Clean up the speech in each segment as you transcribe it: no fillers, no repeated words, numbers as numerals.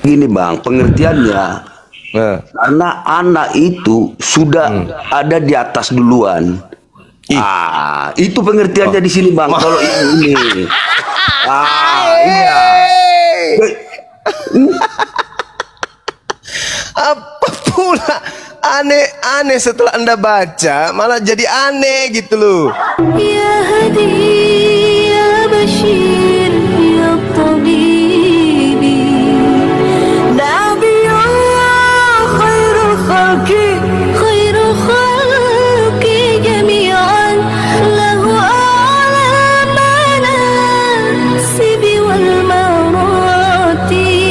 Gini Bang, pengertiannya karena anak itu sudah ada di atas duluan. Itu pengertiannya di sini Bang. Kalau ini, iya. Apa pula aneh-aneh setelah Anda baca malah jadi aneh gitu loh. Ya Hadi ya Bashir ya Tabibi Nabi Allah khairul khalqi jami'an lahu a'la manasibi wal marati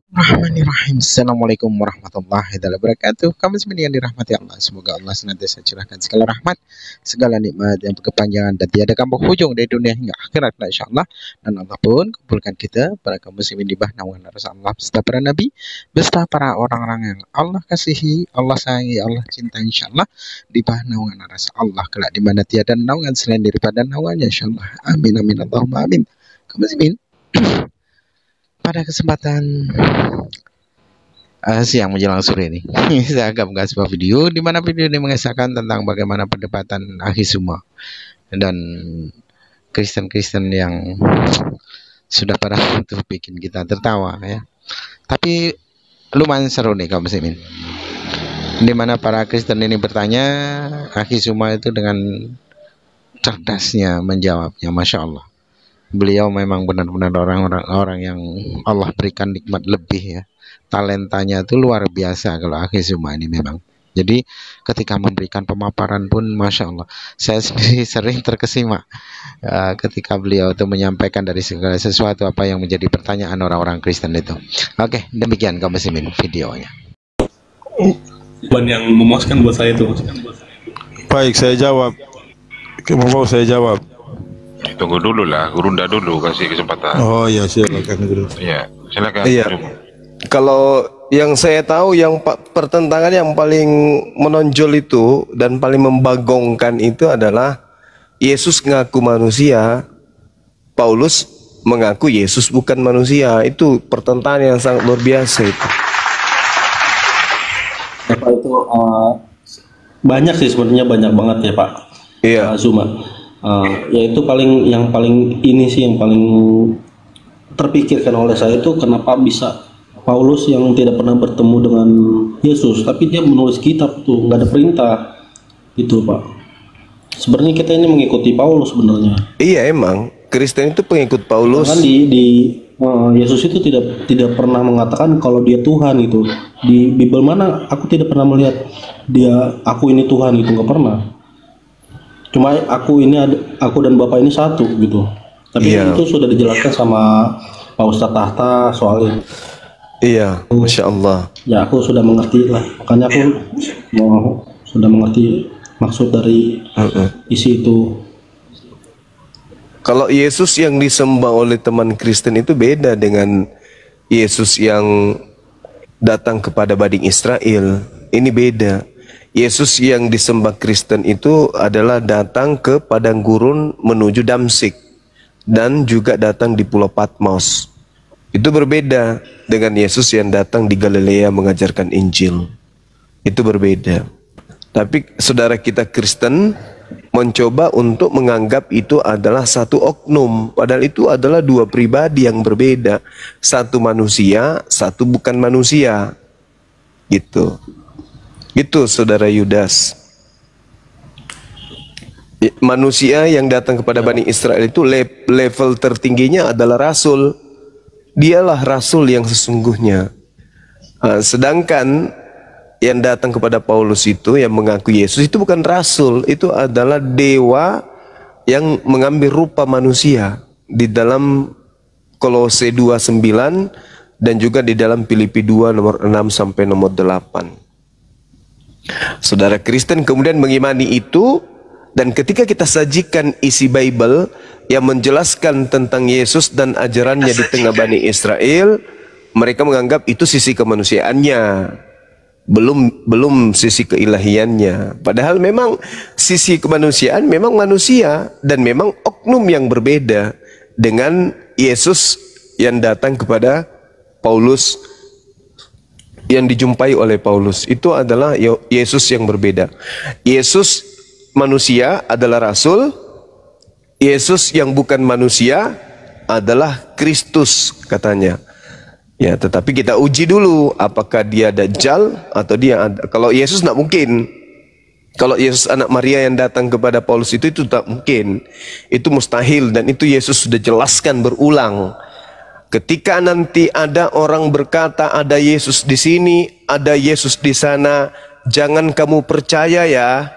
Bismillahirrahmanirrahim. Assalamualaikum warahmatullahi wabarakatuh. Kamu semua yang dirahmati Allah, semoga Allah senantiasa curahkan segala rahmat, segala nikmat yang berkepanjangan dan tiada kampung hujung dari dunia hingga akhirat, insyaallah. Dan Allah pun kumpulkan kita para kaum muslimin di bawah naungan Rasulullah beserta para nabi, beserta para orang-orang yang Allah kasihi, Allah sayangi, Allah cinta, insyaallah, di bawah naungan Rasulullah kelak di mana tiada naungan selain daripada naungannya, insyaallah. Amin amin Allahumma amin. Kaum muslimin, pada kesempatan siang menjelang sore ini saya akan mengasih sebuah video di mana video ini mengisahkan tentang bagaimana perdebatan Akhisuma dan Kristen-Kristen yang sudah pada untuk bikin kita tertawa ya. Tapi lumayan seru nih kaum muslimin, di mana para Kristen ini bertanya, Akhisuma itu dengan cerdasnya menjawabnya, masya Allah. Beliau memang benar-benar orang yang Allah berikan nikmat lebih ya. Talentanya itu luar biasa kalau Akhisuma ini memang. Jadi ketika memberikan pemaparan pun masya Allah, saya sendiri sering terkesima ketika beliau itu menyampaikan dari segala sesuatu apa yang menjadi pertanyaan orang-orang Kristen itu. Oke, demikian kaum muslimin videonya. Yang memuaskan buat saya itu. Baik, saya jawab. Mau saya jawab? Tunggu dulu lah, Gurunda dulu kasih kesempatan. Oh iya, silakan Guru. Iya, silakan. Iya. Kalau yang saya tahu yang pertentangan yang paling menonjol itu dan paling membagongkan itu adalah Yesus mengaku manusia, Paulus mengaku Yesus bukan manusia. Itu pertentangan yang sangat luar biasa itu. Pak itu banyak sih sebenarnya, banyak banget ya Pak. Iya. Zuma. Ya itu yang paling ini sih yang paling terpikirkan oleh saya itu kenapa bisa Paulus yang tidak pernah bertemu dengan Yesus tapi dia menulis kitab tuh nggak ada perintah gitu Pak. Sebenarnya kita ini mengikuti Paulus sebenarnya. Iya, emang Kristen itu pengikut Paulus. Kan Yesus itu tidak pernah mengatakan kalau dia Tuhan itu. Di Bible mana aku tidak pernah melihat aku ini Tuhan itu, nggak pernah. Cuma aku dan Bapak ini satu gitu. Tapi itu sudah dijelaskan sama Pak Ustadz Tahta soalnya. Iya, masya Allah. Ya aku sudah mengerti lah. Makanya aku sudah mengerti maksud dari isi itu. Kalau Yesus yang disembah oleh teman Kristen itu beda dengan Yesus yang datang kepada Bading Israel. Ini beda. Yesus yang disembah Kristen itu adalah datang ke padang gurun menuju Damsik dan juga datang di Pulau Patmos. Itu berbeda dengan Yesus yang datang di Galilea mengajarkan Injil. Itu berbeda. Tapi saudara kita Kristen mencoba untuk menganggap itu adalah satu oknum, padahal itu adalah dua pribadi yang berbeda. Satu manusia, satu bukan manusia. Gitu. Itu saudara Yudas. Manusia yang datang kepada Bani Israel itu level tertingginya adalah rasul. Dialah rasul yang sesungguhnya. Sedangkan yang datang kepada Paulus itu yang mengaku Yesus itu bukan rasul, itu adalah dewa yang mengambil rupa manusia. Di dalam Kolose 2:9 dan juga di dalam Filipi 2 nomor 6 sampai nomor 8. Saudara Kristen kemudian mengimani itu, dan ketika kita sajikan isi Bible yang menjelaskan tentang Yesus dan ajarannya di tengah Bani Israel, mereka menganggap itu sisi kemanusiaannya. belum sisi keilahiannya. Padahal memang sisi kemanusiaan memang manusia dan memang oknum yang berbeda dengan Yesus yang datang kepada Paulus, yang dijumpai oleh Paulus. Itu adalah Yesus yang berbeda. Yesus manusia adalah rasul, Yesus yang bukan manusia adalah Kristus katanya. Ya, tetapi kita uji dulu apakah dia Dajjal atau dia ada. Kalau Yesus tidak mungkin. Kalau Yesus anak Maria yang datang kepada Paulus itu tak mungkin. Itu mustahil, dan itu Yesus sudah jelaskan berulang. Ketika nanti ada orang berkata ada Yesus di sini, ada Yesus di sana, jangan kamu percaya ya.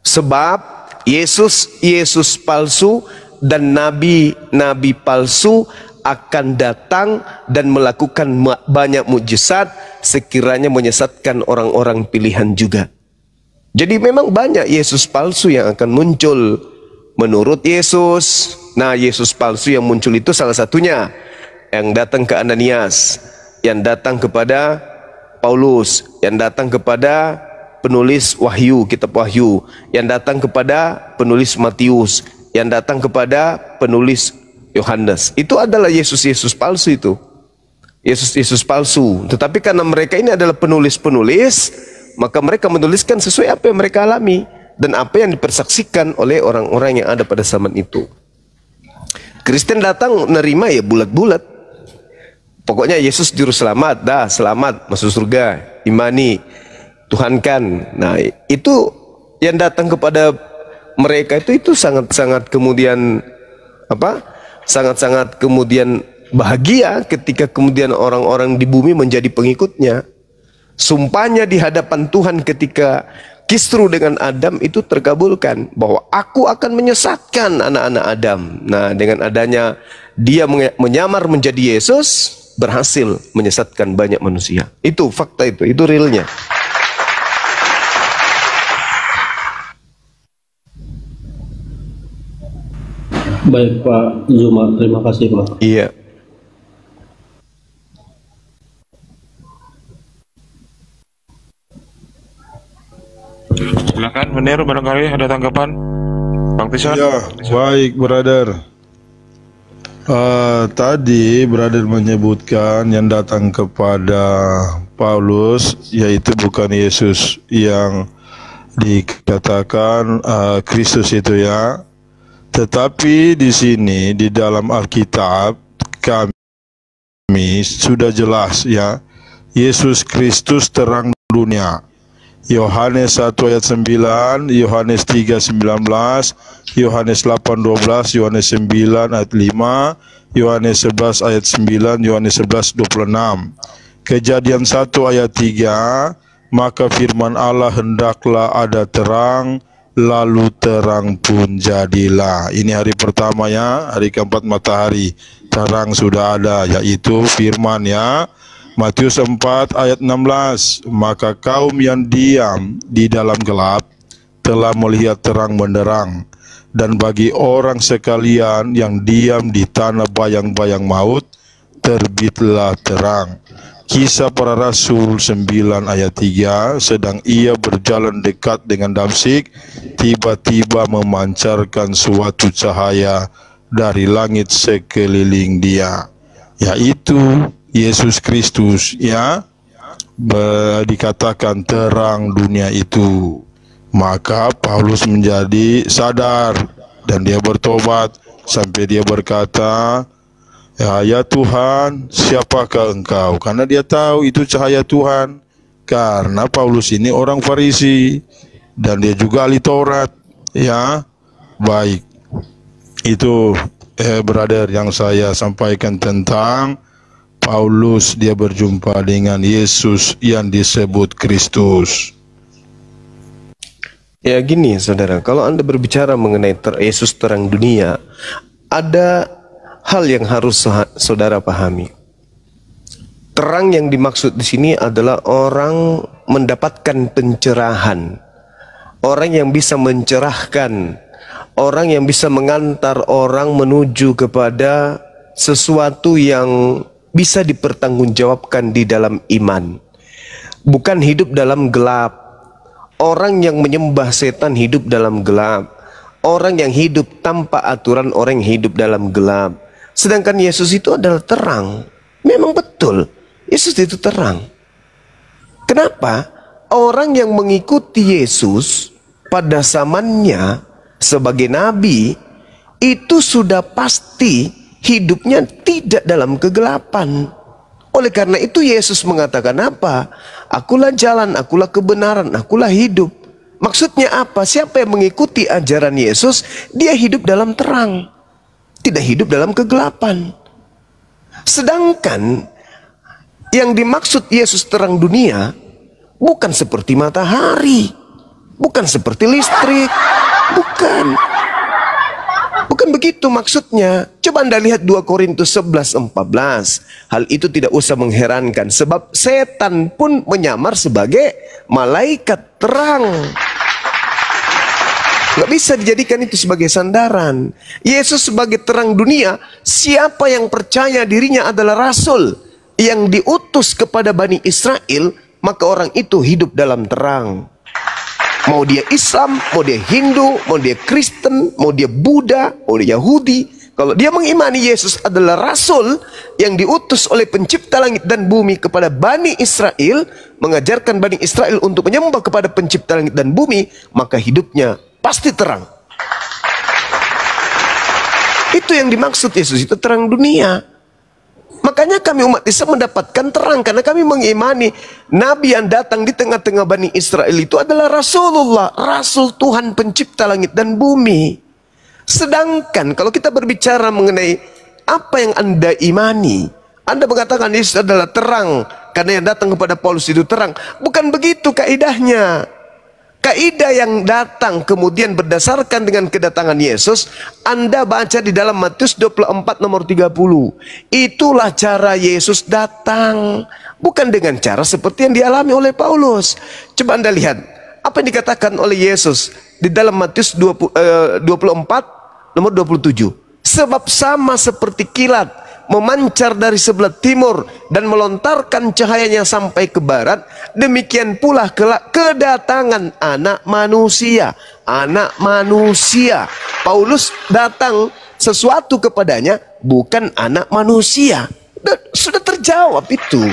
Sebab Yesus palsu dan nabi palsu akan datang dan melakukan banyak mukjizat sekiranya menyesatkan orang-orang pilihan juga. Jadi memang banyak Yesus palsu yang akan muncul menurut Yesus. Nah, Yesus palsu yang muncul itu salah satunya yang datang ke Ananias, yang datang kepada Paulus, yang datang kepada penulis Wahyu, kitab Wahyu, yang datang kepada penulis Matius, yang datang kepada penulis Yohanes. Itu adalah Yesus palsu itu. Yesus palsu. Tetapi karena mereka ini adalah penulis-penulis, maka mereka menuliskan sesuai apa yang mereka alami dan apa yang dipersaksikan oleh orang-orang yang ada pada zaman itu. Kristen datang nerima ya bulat-bulat. Pokoknya Yesus juru selamat, dah selamat masuk surga, imani, tuhankan. Nah, itu yang datang kepada mereka itu sangat-sangat kemudian sangat-sangat kemudian bahagia ketika kemudian orang-orang di bumi menjadi pengikutnya. Sumpahnya di hadapan Tuhan ketika kisru dengan Adam itu terkabulkan, bahwa aku akan menyesatkan anak-anak Adam. Nah, dengan adanya dia menyamar menjadi Yesus, berhasil menyesatkan banyak manusia. Itu fakta, itu realnya. Baik Pak Zuma, terima kasih Pak. Iya. Silakan Menir, barangkali ada tanggapan Bang Tison. Ya, baik brother. Tadi brother menyebutkan yang datang kepada Paulus yaitu bukan Yesus yang dikatakan Kristus itu ya. Tetapi di sini di dalam Alkitab kami sudah jelas ya, Yesus Kristus terang dunia. Yohanes 1 ayat 9, Yohanes 3 19, Yohanes 8 12, Yohanes 9 ayat 5, Yohanes 11 ayat 9, Yohanes 11 26. Kejadian 1 ayat 3, maka firman Allah, hendaklah ada terang, lalu terang pun jadilah. Ini hari pertama ya, hari keempat matahari. Terang sudah ada, yaitu firman ya. Matius 4 ayat 16, maka kaum yang diam di dalam gelap telah melihat terang benderang, dan bagi orang sekalian yang diam di tanah bayang-bayang maut terbitlah terang. Kisah Para Rasul 9 ayat 3, sedang ia berjalan dekat dengan Damsyik, tiba-tiba memancarkan suatu cahaya dari langit sekeliling dia, yaitu Yesus Kristus ya, dikatakan terang dunia itu. Maka Paulus menjadi sadar dan dia bertobat sampai dia berkata, ya Tuhan, siapakah engkau? Karena dia tahu itu cahaya Tuhan. Karena Paulus ini orang Farisi dan dia juga ahli Taurat ya. Baik, itu brother yang saya sampaikan tentang Paulus, dia berjumpa dengan Yesus yang disebut Kristus. Ya gini saudara, kalau Anda berbicara mengenai Yesus terang dunia, ada hal yang harus saudara pahami. Terang yang dimaksud di sini adalah orang mendapatkan pencerahan, orang yang bisa mencerahkan, orang yang bisa mengantar orang menuju kepada sesuatu yang bisa dipertanggungjawabkan di dalam iman. bukan hidup dalam gelap. Orang yang menyembah setan hidup dalam gelap. Orang yang hidup tanpa aturan, orang yang hidup dalam gelap. Sedangkan Yesus itu adalah terang. Memang betul, Yesus itu terang. Kenapa? Orang yang mengikuti Yesus pada zamannya sebagai nabi itu sudah pasti hidupnya tidak dalam kegelapan. Oleh karena itu Yesus mengatakan apa? Akulah jalan, akulah kebenaran, akulah hidup. Maksudnya apa? Siapa yang mengikuti ajaran Yesus, dia hidup dalam terang, tidak hidup dalam kegelapan. Sedangkan yang dimaksud Yesus terang dunia bukan seperti matahari, bukan seperti listrik, bukan begitu maksudnya. Coba Anda lihat 2 Korintus 11:14. Hal itu tidak usah mengherankan, sebab setan pun menyamar sebagai malaikat terang. Nggak bisa dijadikan itu sebagai sandaran. Yesus sebagai terang dunia, siapa yang percaya dirinya adalah rasul yang diutus kepada Bani Israel, maka orang itu hidup dalam terang. Mau dia Islam, mau dia Hindu, mau dia Kristen, mau dia Buddha, mau dia Yahudi, kalau dia mengimani Yesus adalah rasul yang diutus oleh pencipta langit dan bumi kepada Bani Israel, mengajarkan Bani Israel untuk menyembah kepada pencipta langit dan bumi, maka hidupnya pasti terang. Itu yang dimaksud Yesus itu terang dunia. Makanya kami umat Islam mendapatkan terang, karena kami mengimani Nabi yang datang di tengah-tengah Bani Israel itu adalah Rasulullah, Rasul Tuhan pencipta langit dan bumi. Sedangkan kalau kita berbicara mengenai apa yang Anda imani, Anda mengatakan Yesus adalah terang karena yang datang kepada Paulus itu terang. Bukan begitu kaidahnya. Kaidah yang datang kemudian berdasarkan dengan kedatangan Yesus, Anda baca di dalam Matius 24 nomor 30. Itulah cara Yesus datang, bukan dengan cara seperti yang dialami oleh Paulus. Coba Anda lihat apa yang dikatakan oleh Yesus di dalam Matius 24 nomor 27. Sebab sama seperti kilat memancar dari sebelah timur dan melontarkan cahayanya sampai ke barat, demikian pula kelak kedatangan anak manusia. Anak manusia. Paulus datang sesuatu kepadanya, bukan anak manusia. Sudah terjawab itu.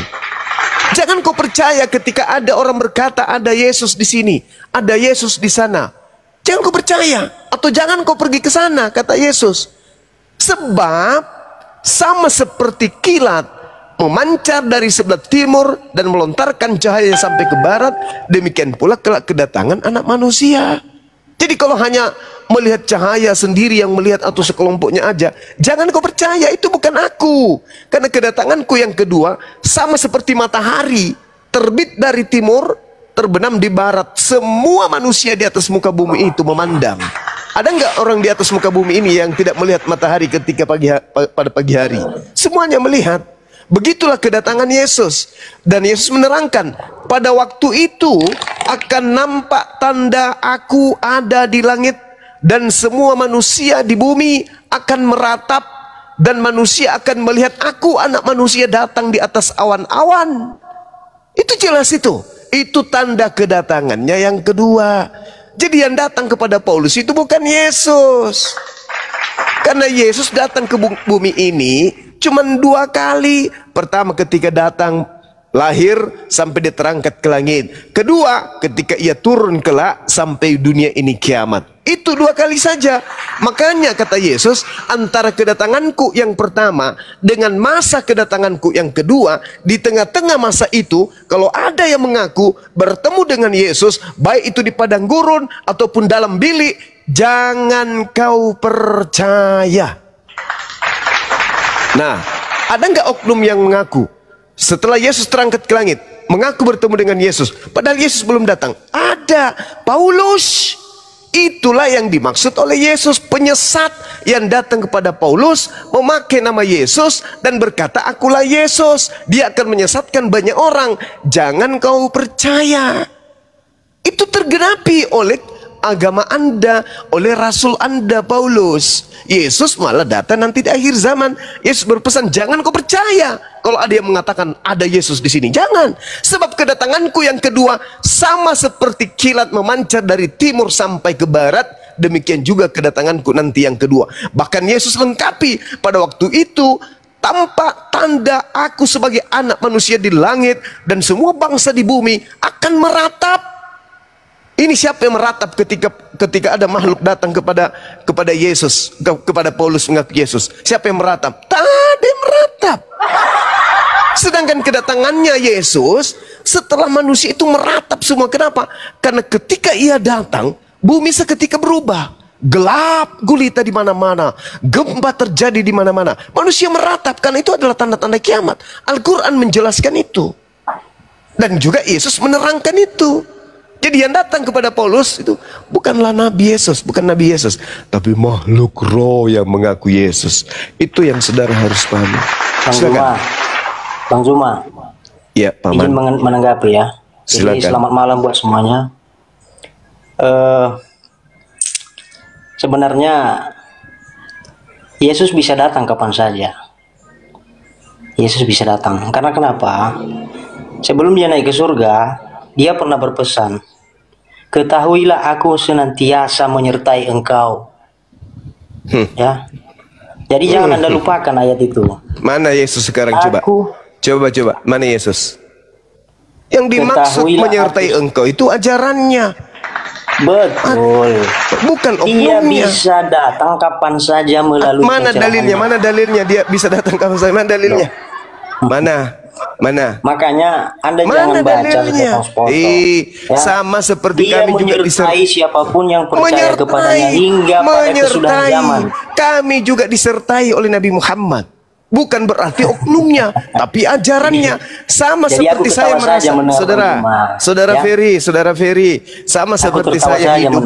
Jangan kau percaya ketika ada orang berkata ada Yesus di sini, ada Yesus di sana. Jangan kau percaya, atau jangan kau pergi ke sana, kata Yesus. Sebab sama seperti kilat memancar dari sebelah timur dan melontarkan cahaya sampai ke barat, demikian pula kelak kedatangan anak manusia. Jadi kalau hanya melihat cahaya sendiri yang melihat atau sekelompoknya aja, jangan kau percaya, itu bukan aku. Karena kedatanganku yang kedua sama seperti matahari, terbit dari timur, terbenam di barat. Semua manusia di atas muka bumi itu memandang. Ada nggak orang di atas muka bumi ini yang tidak melihat matahari ketika pada pagi hari? Semuanya melihat. Begitulah kedatangan Yesus. Dan Yesus menerangkan, pada waktu itu akan nampak tanda aku ada di langit, dan semua manusia di bumi akan meratap, dan manusia akan melihat aku anak manusia datang di atas awan-awan. Itu jelas itu. Itu tanda kedatangannya yang kedua. Jadi yang datang kepada Paulus itu bukan Yesus. Karena Yesus datang ke bumi ini cuma 2 kali. Pertama ketika datang lahir sampai dia terangkat ke langit. Kedua ketika ia turun kelak sampai dunia ini kiamat. Itu 2 kali saja. Makanya kata Yesus, antara kedatanganku yang pertama dengan masa kedatanganku yang kedua, di tengah-tengah masa itu, kalau ada yang mengaku bertemu dengan Yesus, baik itu di padang gurun ataupun dalam bilik, jangan kau percaya. Nah, ada nggak oknum yang mengaku setelah Yesus terangkat ke langit, mengaku bertemu dengan Yesus, padahal Yesus belum datang? Ada. Paulus. Itulah yang dimaksud oleh Yesus, penyesat yang datang kepada Paulus memakai nama Yesus dan berkata akulah Yesus. Dia akan menyesatkan banyak orang. Jangan kau percaya. Itu tergenapi oleh agama Anda, oleh Rasul Anda Paulus. Yesus malah datang nanti di akhir zaman. Yesus berpesan, jangan kau percaya kalau ada yang mengatakan ada Yesus di sini. Jangan. Sebab kedatanganku yang kedua sama seperti kilat memancar dari timur sampai ke barat. Demikian juga kedatanganku nanti yang kedua. Bahkan Yesus lengkapi pada waktu itu, tampak tanda aku sebagai anak manusia di langit, dan semua bangsa di bumi akan meratap. Ini siapa yang meratap ketika ada makhluk datang kepada Yesus, kepada Paulus mengaku Yesus? Siapa yang meratap? Tak ada yang meratap. Sedangkan kedatangannya Yesus setelah manusia itu meratap semua. Kenapa? Karena ketika ia datang, bumi seketika berubah. Gelap gulita di mana-mana, gempa terjadi di mana-mana. Manusia meratap karena itu adalah tanda-tanda kiamat. Al-Quran menjelaskan itu, dan juga Yesus menerangkan itu. Jadi yang datang kepada Paulus itu bukanlah Nabi Yesus, bukan Nabi Yesus, tapi makhluk roh yang mengaku Yesus. Itu yang saudara harus pahami. Bang Zuma, ya, Paman. Izin menanggapi ya. Jadi selamat malam buat semuanya. Sebenarnya Yesus bisa datang kapan saja. Yesus bisa datang. Karena kenapa? Sebelum dia naik ke surga, dia pernah berpesan, ketahuilah aku senantiasa menyertai engkau. Ya. Jadi jangan Anda lupakan ayat itu. Mana Yesus sekarang? Coba. Mana Yesus? Yang dimaksud menyertai engkau itu ajarannya. Betul. Bukan Dia oknumnya. bisa datang kapan saja melalui Mana dalilnya? Mana dalilnya dia bisa datang kapan saja? Mana dalilnya? Mana? Makanya Anda Mana jangan baca dalilnya? ya. Sama seperti dia kami juga menyertai siapapun yang percaya kepadanya hingga pada kesudahan zaman. Kami juga disertai oleh Nabi Muhammad. Bukan berarti oknumnya, tapi ajarannya. Sama Jadi seperti saya merasa, saudara Ferry, sama seperti saya hidup.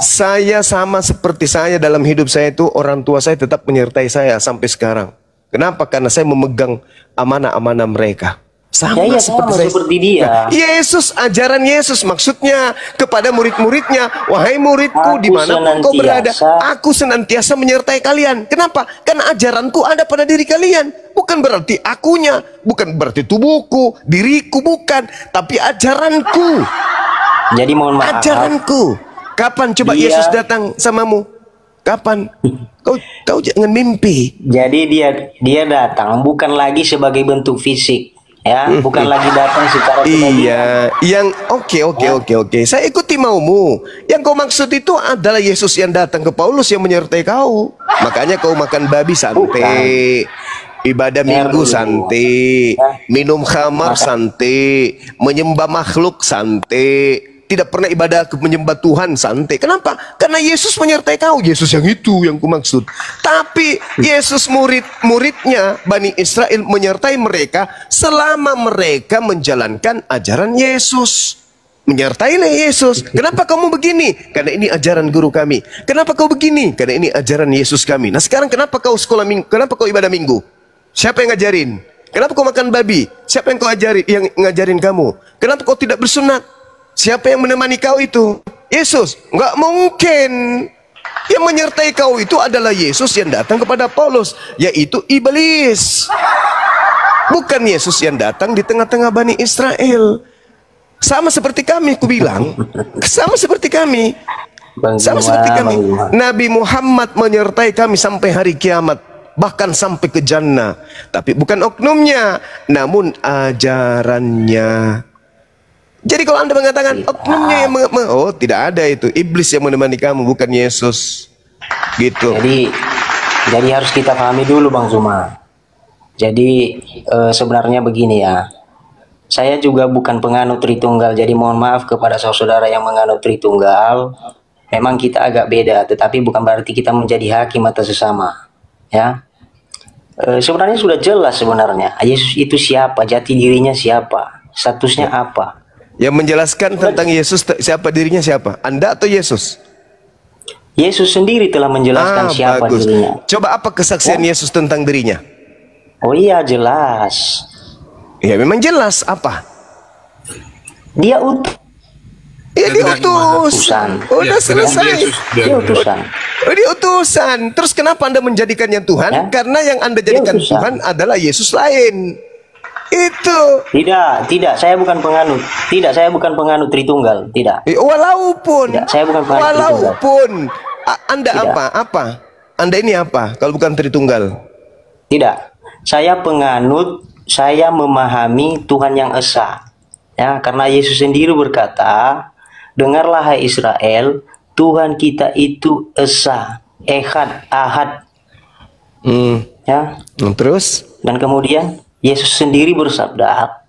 Saya sama seperti saya dalam hidup saya itu, orang tua saya tetap menyertai saya sampai sekarang. Kenapa? Karena saya memegang amanah-amanah mereka. Sama seperti dia. Yesus, ajaran Yesus maksudnya kepada murid-muridnya, wahai muridku, dimanapun kau berada, aku senantiasa menyertai kalian. Kenapa? Karena ajaranku ada pada diri kalian. Bukan berarti akunya, bukan berarti tubuhku, diriku, bukan, tapi ajaranku. Jadi mohon maaf. Ajaranku. Kapan coba Yesus datang samamu? Kapan? Kau jangan mimpi. Jadi dia datang bukan lagi sebagai bentuk fisik. Ya, bukan lagi datang secara iya, yang oke. Saya ikuti maumu. Yang kau maksud itu adalah Yesus yang datang ke Paulus yang menyertai kau. Makanya kau makan babi santai, ibadah minggu santai, minum khamar santai, menyembah makhluk santai, tidak pernah ibadah menyembah Tuhan santai. Kenapa? Karena Yesus menyertai kau. Yesus yang itu yang ku maksud. Tapi Yesus muridnya Bani Israel menyertai mereka selama mereka menjalankan ajaran Yesus. Menyertailah Yesus. Kenapa kamu begini? Karena ini ajaran guru kami. Kenapa kau begini? Karena ini ajaran Yesus kami. Nah sekarang kenapa kau sekolah minggu? Kenapa kau ibadah minggu? Siapa yang ngajarin? Kenapa kau makan babi? Siapa yang kau ajarin? Yang ngajarin kamu? Kenapa kau tidak bersunat? Siapa yang menemani kau itu? Yesus. Enggak mungkin. Yang menyertai kau itu adalah Yesus yang datang kepada Paulus, yaitu iblis. Bukan Yesus yang datang di tengah-tengah Bani Israel. Sama seperti kami, ku bilang. Sama seperti kami. Sama seperti kami. Nabi Muhammad menyertai kami sampai hari kiamat, bahkan sampai ke jannah. Tapi bukan oknumnya, namun ajarannya. Jadi kalau Anda mengatakan oknumnya yang tidak ada itu. Iblis yang menemani kamu, bukan Yesus. Gitu. Jadi harus kita pahami dulu Bang Zuma. Jadi sebenarnya begini ya. Saya juga bukan penganut Tritunggal. Jadi mohon maaf kepada saudara yang menganut Tritunggal. Memang kita agak beda, tetapi bukan berarti kita menjadi hakim atas sesama. Ya. Sebenarnya sudah jelas sebenarnya. Yesus itu siapa? Jati dirinya siapa? Statusnya apa? Yang menjelaskan tentang Yesus, siapa dirinya siapa? Anda atau Yesus? Yesus sendiri telah menjelaskan siapa dirinya. Coba apa kesaksian Yesus tentang dirinya? Oh iya, jelas. Ya memang jelas. Apa? Dia utuh. Ya diutus. Udah selesai. Dia utusan. Dia utusan. Terus kenapa Anda menjadikannya Tuhan? Ya. Karena yang Anda jadikan utusan. Tuhan adalah Yesus lain. Itu. Tidak, saya bukan penganut. Tidak, saya bukan penganut Tritunggal. Tidak. Walaupun. Tidak, saya bukan penganut Walaupun. Anda Tidak. apa? Anda ini apa? Kalau bukan Tritunggal. Tidak. Saya penganut, saya memahami Tuhan yang esa. Ya, karena Yesus sendiri berkata, dengarlah hai Israel, Tuhan kita itu esa, ehad, ahad. Ya. Terus? Dan kemudian Yesus sendiri bersabda,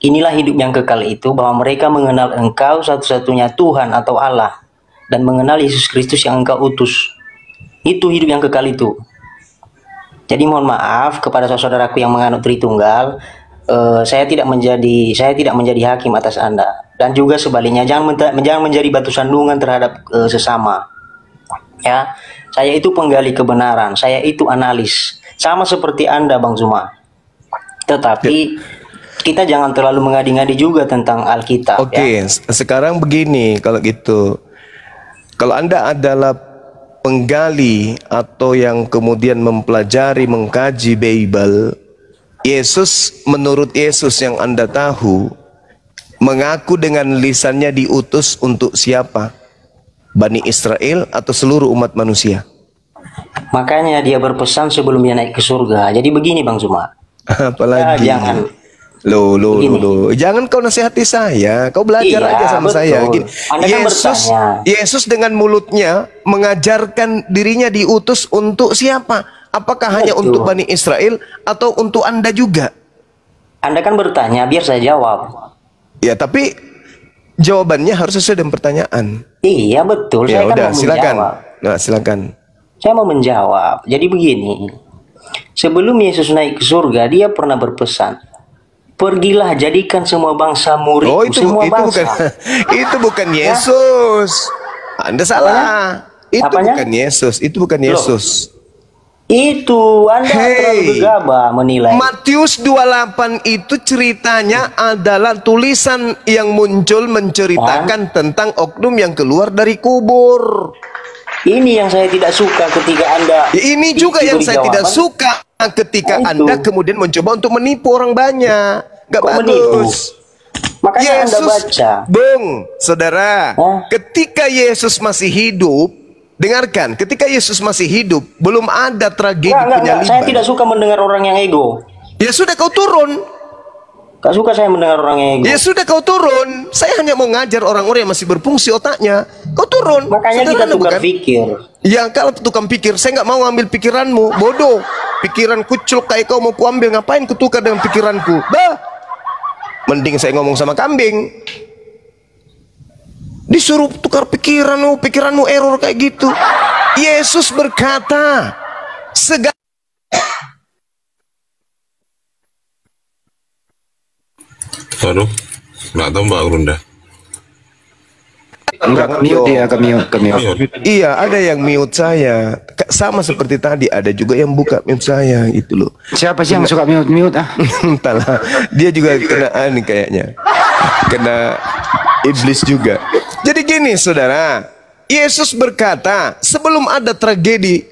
inilah hidup yang kekal itu, bahwa mereka mengenal Engkau satu-satunya Tuhan atau Allah, dan mengenal Yesus Kristus yang Engkau utus. Itu hidup yang kekal itu. Jadi mohon maaf kepada saudaraku yang menganut Tritunggal, saya tidak menjadi hakim atas Anda, dan juga sebaliknya jangan menjadi batu sandungan terhadap sesama. Ya, saya itu penggali kebenaran, saya itu analis, sama seperti Anda, Bang Zuma. Tetapi kita jangan terlalu mengadi-ngadi juga tentang Alkitab. Oke, sekarang begini kalau gitu. Kalau Anda adalah penggali atau yang kemudian mempelajari, mengkaji Bible, Yesus, menurut Yesus yang Anda tahu, mengaku dengan lisannya diutus untuk siapa? Bani Israel atau seluruh umat manusia? Makanya dia berpesan sebelum dia naik ke surga. Jadi begini Bang Zuma. Apalagi? Ya, jangan. Loh. Jangan kau nasihati saya. Kau belajar Iya, aja sama betul. saya. Gini, Anda kan bertanya. Yesus dengan mulutnya mengajarkan dirinya diutus untuk siapa? Apakah hanya untuk Bani Israel atau untuk Anda juga? Anda kan bertanya, biar saya jawab. Ya, tapi jawabannya harus sesuai dengan pertanyaan. Iya, betul. Ya Saya kan udah, mau silakan. menjawab. Nah, silakan. Saya mau menjawab. Jadi begini. Sebelum Yesus naik ke surga, dia pernah berpesan, pergilah jadikan semua bangsa murid. Oh, itu bukan itu bukan Yesus. Anda salah. Itu Apanya? bukan Yesus. Itu bukan Yesus. Itu Anda terlalu gegabah menilai. Matius 28 itu ceritanya adalah tulisan yang muncul menceritakan tentang oknum yang keluar dari kubur. Ini yang saya tidak suka ketika Anda. Ini juga yang saya tidak suka ketika Anda kemudian mencoba untuk menipu orang banyak. Gak bagus. Makanya Anda baca. Bung, saudara, ketika Yesus masih hidup, dengarkan, ketika Yesus masih hidup, belum ada tragedi penyaliban. Saya tidak suka mendengar orang yang ego. Ya sudah, kau turun. Gak suka saya mendengar orang yang ego. Ya sudah, kau turun. Saya hanya mau ngajar orang-orang yang masih berfungsi otaknya. Kau turun. Makanya kita tukar pikir. Ya, kalau tukang pikir, saya nggak mau ngambil pikiranmu, bodoh. Pikiran kucuk kayak kau mau kuambil, ngapain kutukar dengan pikiranku? Bah, mending saya ngomong sama kambing. Disuruh tukar pikiranmu error kayak gitu. Yesus berkata, segala Aduh, nggak tahu Mbak Runda. Enggak, mute dia, ke mute. Iya, ada yang mute saya. Sama seperti tadi, ada juga yang buka mute saya gitu loh. Siapa sih yang suka mute ah? Entahlah, dia juga kena kayaknya. Kena iblis juga. Jadi gini saudara, Yesus berkata, sebelum ada tragedi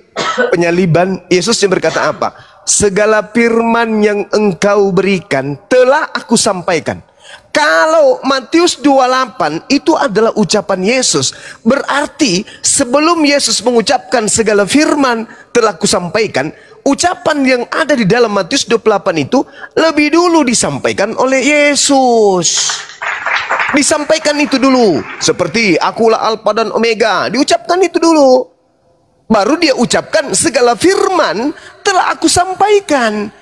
penyaliban, Yesus yang berkata apa? Segala firman yang engkau berikan telah aku sampaikan. Kalau Matius 28 itu adalah ucapan Yesus, berarti sebelum Yesus mengucapkan segala firman telah kusampaikan, ucapan yang ada di dalam Matius 28 itu lebih dulu disampaikan oleh Yesus. Disampaikan itu dulu, seperti akulah Alfa dan Omega, diucapkan itu dulu. Baru dia ucapkan segala firman telah aku sampaikan.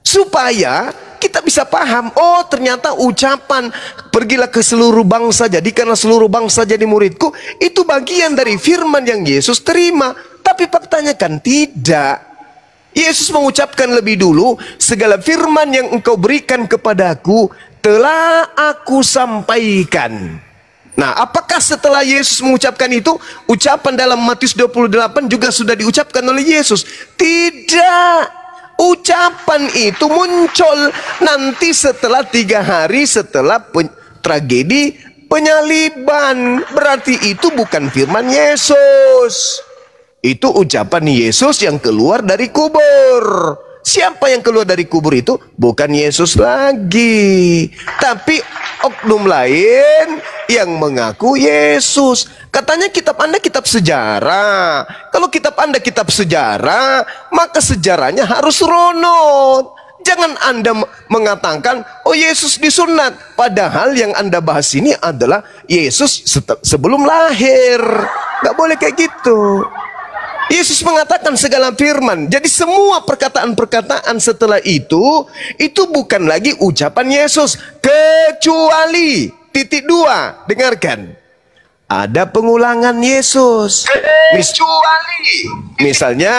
Supaya kita bisa paham, oh ternyata ucapan pergilah ke seluruh bangsa, jadikanlah seluruh bangsa jadi muridku, itu bagian dari firman yang Yesus terima. Tapi faktanya kan tidak. Yesus mengucapkan lebih dulu, segala firman yang engkau berikan kepadaku telah aku sampaikan. Nah, apakah setelah Yesus mengucapkan itu, ucapan dalam Matius 28 juga sudah diucapkan oleh Yesus? Tidak. Ucapan itu muncul nanti setelah 3 hari setelah tragedi penyaliban. Berarti itu bukan firman Yesus. Itu ucapan Yesus yang keluar dari kubur. Siapa yang keluar dari kubur itu? Bukan Yesus lagi, tapi oknum lain yang mengaku Yesus. Katanya kitab Anda kitab sejarah. Kalau kitab Anda kitab sejarah, maka sejarahnya harus runut. Jangan Anda mengatakan, oh Yesus disunat. Padahal yang Anda bahas ini adalah Yesus sebelum lahir. Gak boleh kayak gitu. Yesus mengatakan segala firman. Jadi semua perkataan-perkataan setelah itu bukan lagi ucapan Yesus. Kecuali, titik 2, dengarkan. Ada pengulangan Yesus. Kecuali. Misalnya,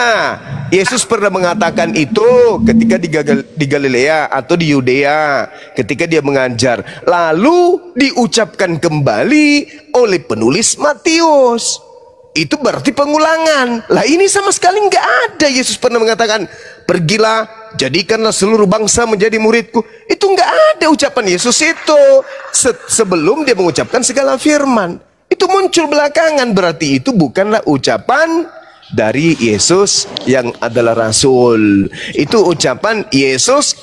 Yesus pernah mengatakan itu ketika di Galilea atau di Yudea. Ketika dia mengajar. Lalu diucapkan kembali oleh penulis Matius. Itu berarti pengulangan. Lah ini sama sekali nggak ada Yesus pernah mengatakan, pergilah, jadikanlah seluruh bangsa menjadi muridku. Itu nggak ada ucapan Yesus itu sebelum dia mengucapkan segala firman. Itu muncul belakangan. Berarti itu bukanlah ucapan dari Yesus yang adalah Rasul. Itu ucapan Yesus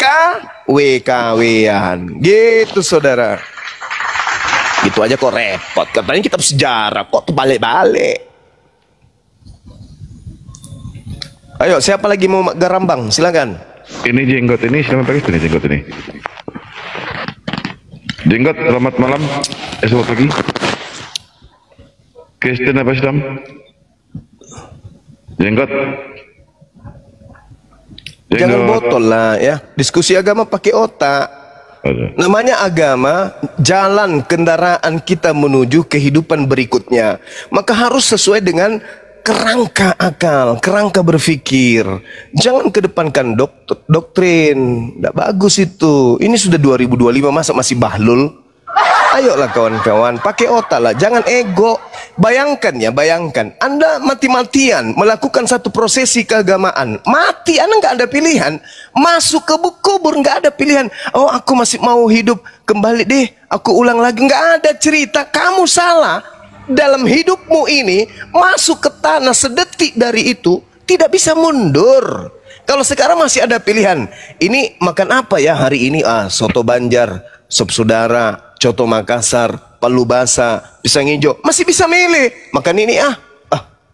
KW-KW-an. Gitu saudara. Gitu aja kok repot. Katanya kitab sejarah, kok terbalik-balik. Ayo, siapa lagi mau garambang? Silakan. Ini jenggot ini, siapa pakai ini jenggot ini? Jenggot, selamat malam. Selamat pagi. Kristen apa Islam? Jenggot. Jangan botol lah ya. Diskusi agama pakai otak. Namanya agama, jalan kendaraan kita menuju kehidupan berikutnya. Maka harus sesuai dengan kerangka akal, kerangka berpikir. Jangan kedepankan doktrin. Tidak bagus itu. Ini sudah 2025, masa masih bahlul? Ayolah kawan-kawan, pakai otak lah, jangan ego. Bayangkan ya, bayangkan Anda mati-matian melakukan satu prosesi keagamaan. Mati, Anda nggak ada pilihan. Masuk ke kubur nggak ada pilihan. Oh, aku masih mau hidup kembali deh, aku ulang lagi. Nggak ada cerita, kamu salah. Dalam hidupmu ini, masuk ke tanah sedetik dari itu tidak bisa mundur. Kalau sekarang masih ada pilihan, ini makan apa ya hari ini? Soto Banjar, sop saudara, coto Makassar, palu basah, pisang hijau. Masih bisa milih. Makan ini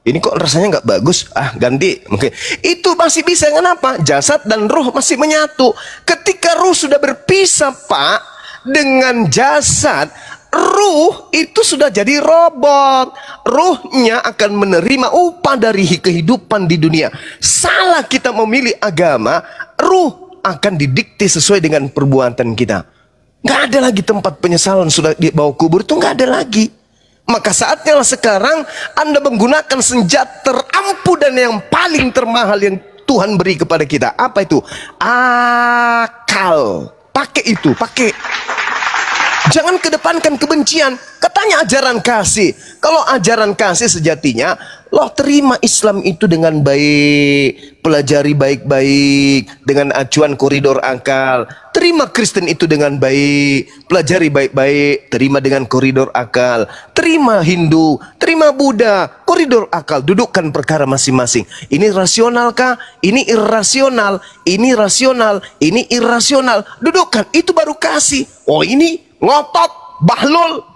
ini kok rasanya nggak bagus, ganti. Mungkin itu masih bisa. Kenapa? Jasad dan ruh masih menyatu. Ketika ruh sudah berpisah, Pak, dengan jasad, ruh itu sudah jadi robot. Ruhnya akan menerima upah dari kehidupan di dunia. Salah kita memilih agama, ruh akan didikte sesuai dengan perbuatan kita. Nggak ada lagi tempat penyesalan sudah dibawa kubur, itu nggak ada lagi. Maka saatnya sekarang Anda menggunakan senjata terampuh dan yang paling termahal yang Tuhan beri kepada kita. Apa itu? Akal. Pakai itu, pakai. Jangan kedepankan kebencian. Katanya ajaran kasih. Kalau ajaran kasih sejatinya, lo terima Islam itu dengan baik, pelajari baik-baik dengan acuan koridor akal. Terima Kristen itu dengan baik, pelajari baik-baik, terima dengan koridor akal. Terima Hindu, terima Buddha, koridor akal. Dudukkan perkara masing-masing. Ini rasionalkah? Ini irrasional. Ini rasional. Ini irrasional. Dudukkan. Itu baru kasih. Oh, ini ngotot, bahlul.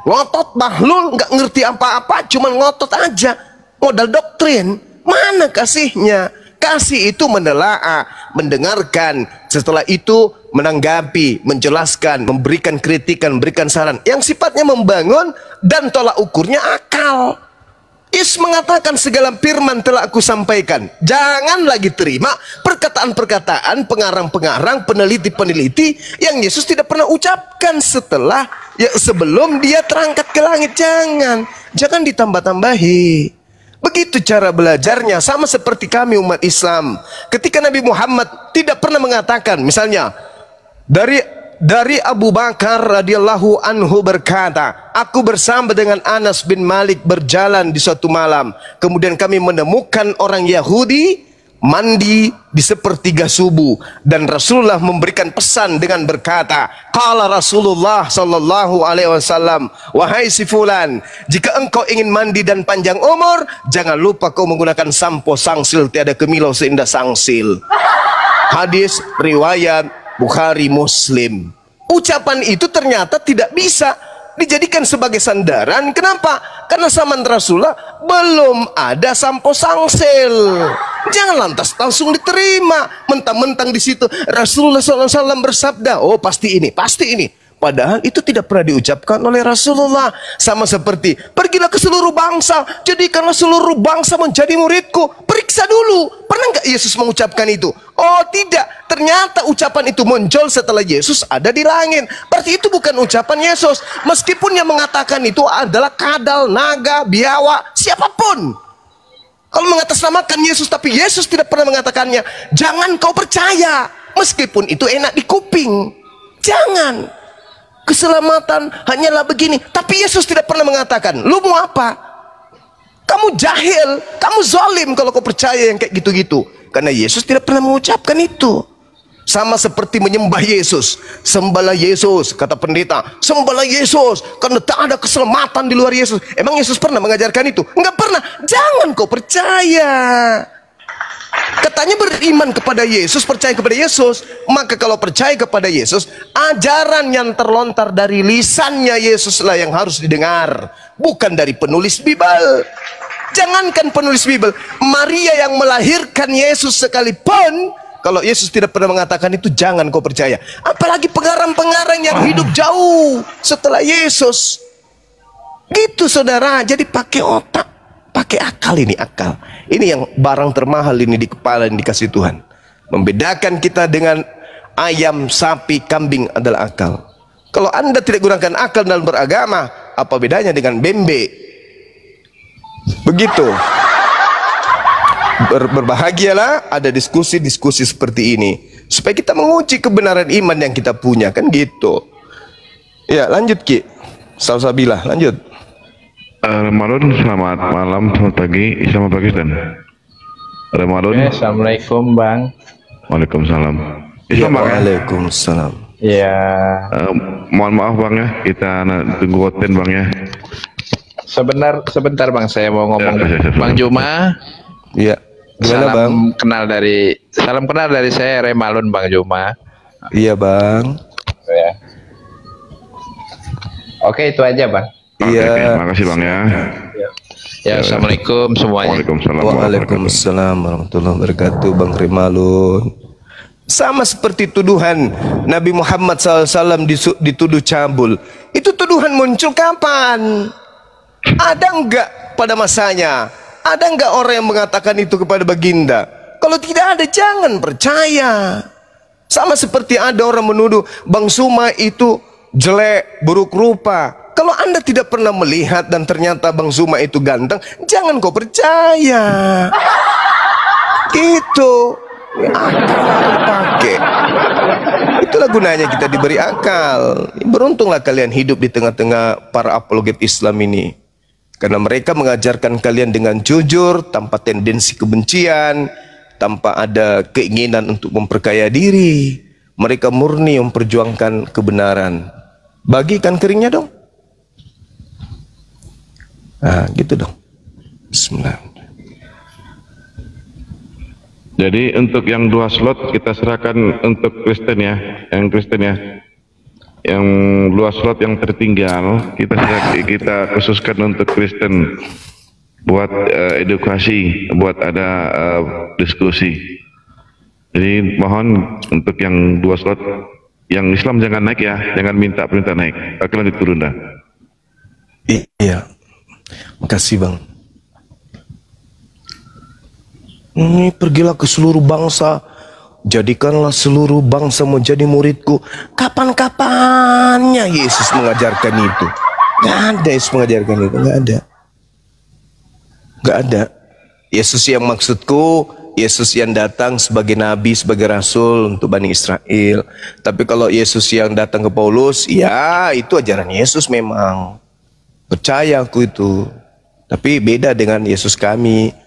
Ngotot, bahlul, nggak ngerti apa-apa, cuman ngotot aja. Modal doktrin. Mana kasihnya? Kasih itu menelaah, mendengarkan, setelah itu menanggapi, menjelaskan, memberikan kritikan, memberikan saran yang sifatnya membangun dan tolak ukurnya akal. Yesus mengatakan segala firman telah aku sampaikan. Jangan lagi terima perkataan-perkataan pengarang-pengarang, peneliti-peneliti yang Yesus tidak pernah ucapkan setelah sebelum dia terangkat ke langit. Jangan ditambah-tambahi. Begitu cara belajarnya, sama seperti kami umat Islam. Ketika Nabi Muhammad tidak pernah mengatakan, misalnya dari Abu Bakar radhiyallahu anhu berkata, aku bersama dengan Anas bin Malik berjalan di suatu malam. Kemudian kami menemukan orang Yahudi mandi di sepertiga subuh, dan Rasulullah memberikan pesan dengan berkata, qala Rasulullah sallallahu alaihi wasallam, wahai si fulan, jika engkau ingin mandi dan panjang umur, jangan lupa kau menggunakan sampo sangsil, tiada kemilau seindah sangsil. Hadis riwayat Bukhari Muslim. Ucapan itu ternyata tidak bisa dijadikan sebagai sandaran. Kenapa? Karena zaman Rasulullah belum ada sampo sangsil. Jangan lantas langsung diterima mentang-mentang di situ Rasulullah SAW bersabda, oh pasti ini, pasti ini. Padahal itu tidak pernah diucapkan oleh Rasulullah. Sama seperti, pergilah ke seluruh bangsa, jadikanlah seluruh bangsa menjadi muridku. Periksa dulu, pernah nggak Yesus mengucapkan itu? Oh tidak, ternyata ucapan itu muncul setelah Yesus ada di langit. Berarti itu bukan ucapan Yesus. Meskipun yang mengatakan itu adalah kadal, naga, biawa, siapapun. Kalau mengatasnamakan Yesus tapi Yesus tidak pernah mengatakannya, jangan kau percaya. Meskipun itu enak di kuping, jangan. Keselamatan hanyalah begini, tapi Yesus tidak pernah mengatakan. Lu mau apa? Kamu jahil, kamu zalim kalau kau percaya yang kayak gitu-gitu. Karena Yesus tidak pernah mengucapkan itu. Sama seperti menyembah Yesus. Sembahlah Yesus, kata pendeta. Sembahlah Yesus, karena tak ada keselamatan di luar Yesus. Emang Yesus pernah mengajarkan itu? Enggak pernah. Jangan kau percaya. Katanya beriman kepada Yesus, percaya kepada Yesus. Maka kalau percaya kepada Yesus, ajaran yang terlontar dari lisannya Yesuslah yang harus didengar, bukan dari penulis Bible. Jangankan penulis Bible, Maria yang melahirkan Yesus sekalipun, kalau Yesus tidak pernah mengatakan itu, jangan kau percaya. Apalagi pengarang-pengarang yang hidup jauh setelah Yesus. Gitu saudara, jadi pakai otak, pakai akal. Ini akal. Ini yang barang termahal ini di kepala yang dikasih Tuhan. Membedakan kita dengan ayam, sapi, kambing adalah akal. Kalau Anda tidak gunakan akal dalam beragama, apa bedanya dengan bembe? Begitu. Berbahagialah ada diskusi-diskusi seperti ini, supaya kita menguji kebenaran iman yang kita punya, kan gitu. Ya, lanjut Ki. Salsabilah, lanjut. Ramadan, selamat malam, selamat pagi, selamat pagi dan Ramadan. Assalamualaikum Bang. Waalaikumsalam. Ya, waalaikumsalam. Ya. Mohon maaf Bang ya, kita tunggu konten Bang ya. Sebentar Bang, saya mau ngomong. Ya, Bang Juma. Iya. Gimana Salam Bang? Salam kenal dari saya Remalun Bang Juma. Iya Bang. Ya. Oke, itu aja Bang. Iya. Makasih Bang ya. Ya, assalamualaikum semuanya. Waalaikumsalam warahmatullahi wabarakatuh. Bang Rimalun. Sama seperti tuduhan Nabi Muhammad SAW dituduh cabul. Itu tuduhan muncul kapan? Ada enggak pada masanya? Ada enggak orang yang mengatakan itu kepada baginda? Kalau tidak ada, jangan percaya. Sama seperti ada orang menuduh Bang Suma itu jelek, buruk rupa. Kalau Anda tidak pernah melihat dan ternyata Bang Zuma itu ganteng, jangan kau percaya. Gitu. Akal pakai. Itulah gunanya kita diberi akal. Beruntunglah kalian hidup di tengah-tengah para apologet Islam ini. Karena mereka mengajarkan kalian dengan jujur, tanpa tendensi kebencian, tanpa ada keinginan untuk memperkaya diri. Mereka murni memperjuangkan kebenaran. Bagikan keringnya dong. Nah, gitu dong. Bismillah. Jadi untuk yang 2 slot kita serahkan untuk Kristen ya, yang Kristen ya. Yang 2 slot yang tertinggal kita khususkan untuk Kristen buat edukasi, buat ada diskusi. Jadi mohon untuk yang 2 slot, yang Islam jangan naik ya, jangan minta perintah naik. Akan diturun dah. Iya. Makasih Bang. Ini pergilah ke seluruh bangsa, jadikanlah seluruh bangsa menjadi muridku. Kapan-kapannya Yesus mengajarkan itu? Gak ada Yesus mengajarkan itu, gak ada. Gak ada. Yesus yang maksudku, Yesus yang datang sebagai nabi, sebagai rasul untuk Bani Israel. Tapi kalau Yesus yang datang ke Paulus, ya itu ajaran Yesus memang. Percaya aku itu. Tapi beda dengan Yesus kami.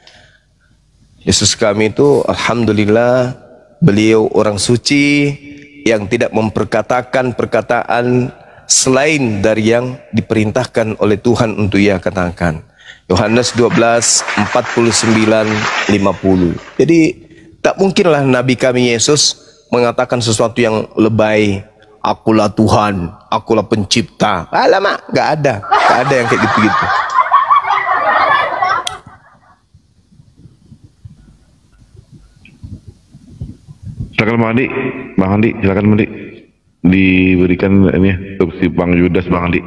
Yesus kami itu alhamdulillah beliau orang suci yang tidak memperkatakan perkataan selain dari yang diperintahkan oleh Tuhan untuk ia katakan. Yohanes 12:49-50. Jadi tak mungkinlah Nabi kami Yesus mengatakan sesuatu yang lebay. Akulah Tuhan, akulah pencipta. Alamak, nggak ada yang kayak gitu-gitu. Silakan Bang Andi, silakan Bang Andi. Diberikan ini untuk si Bang Yudas, Bang Andi.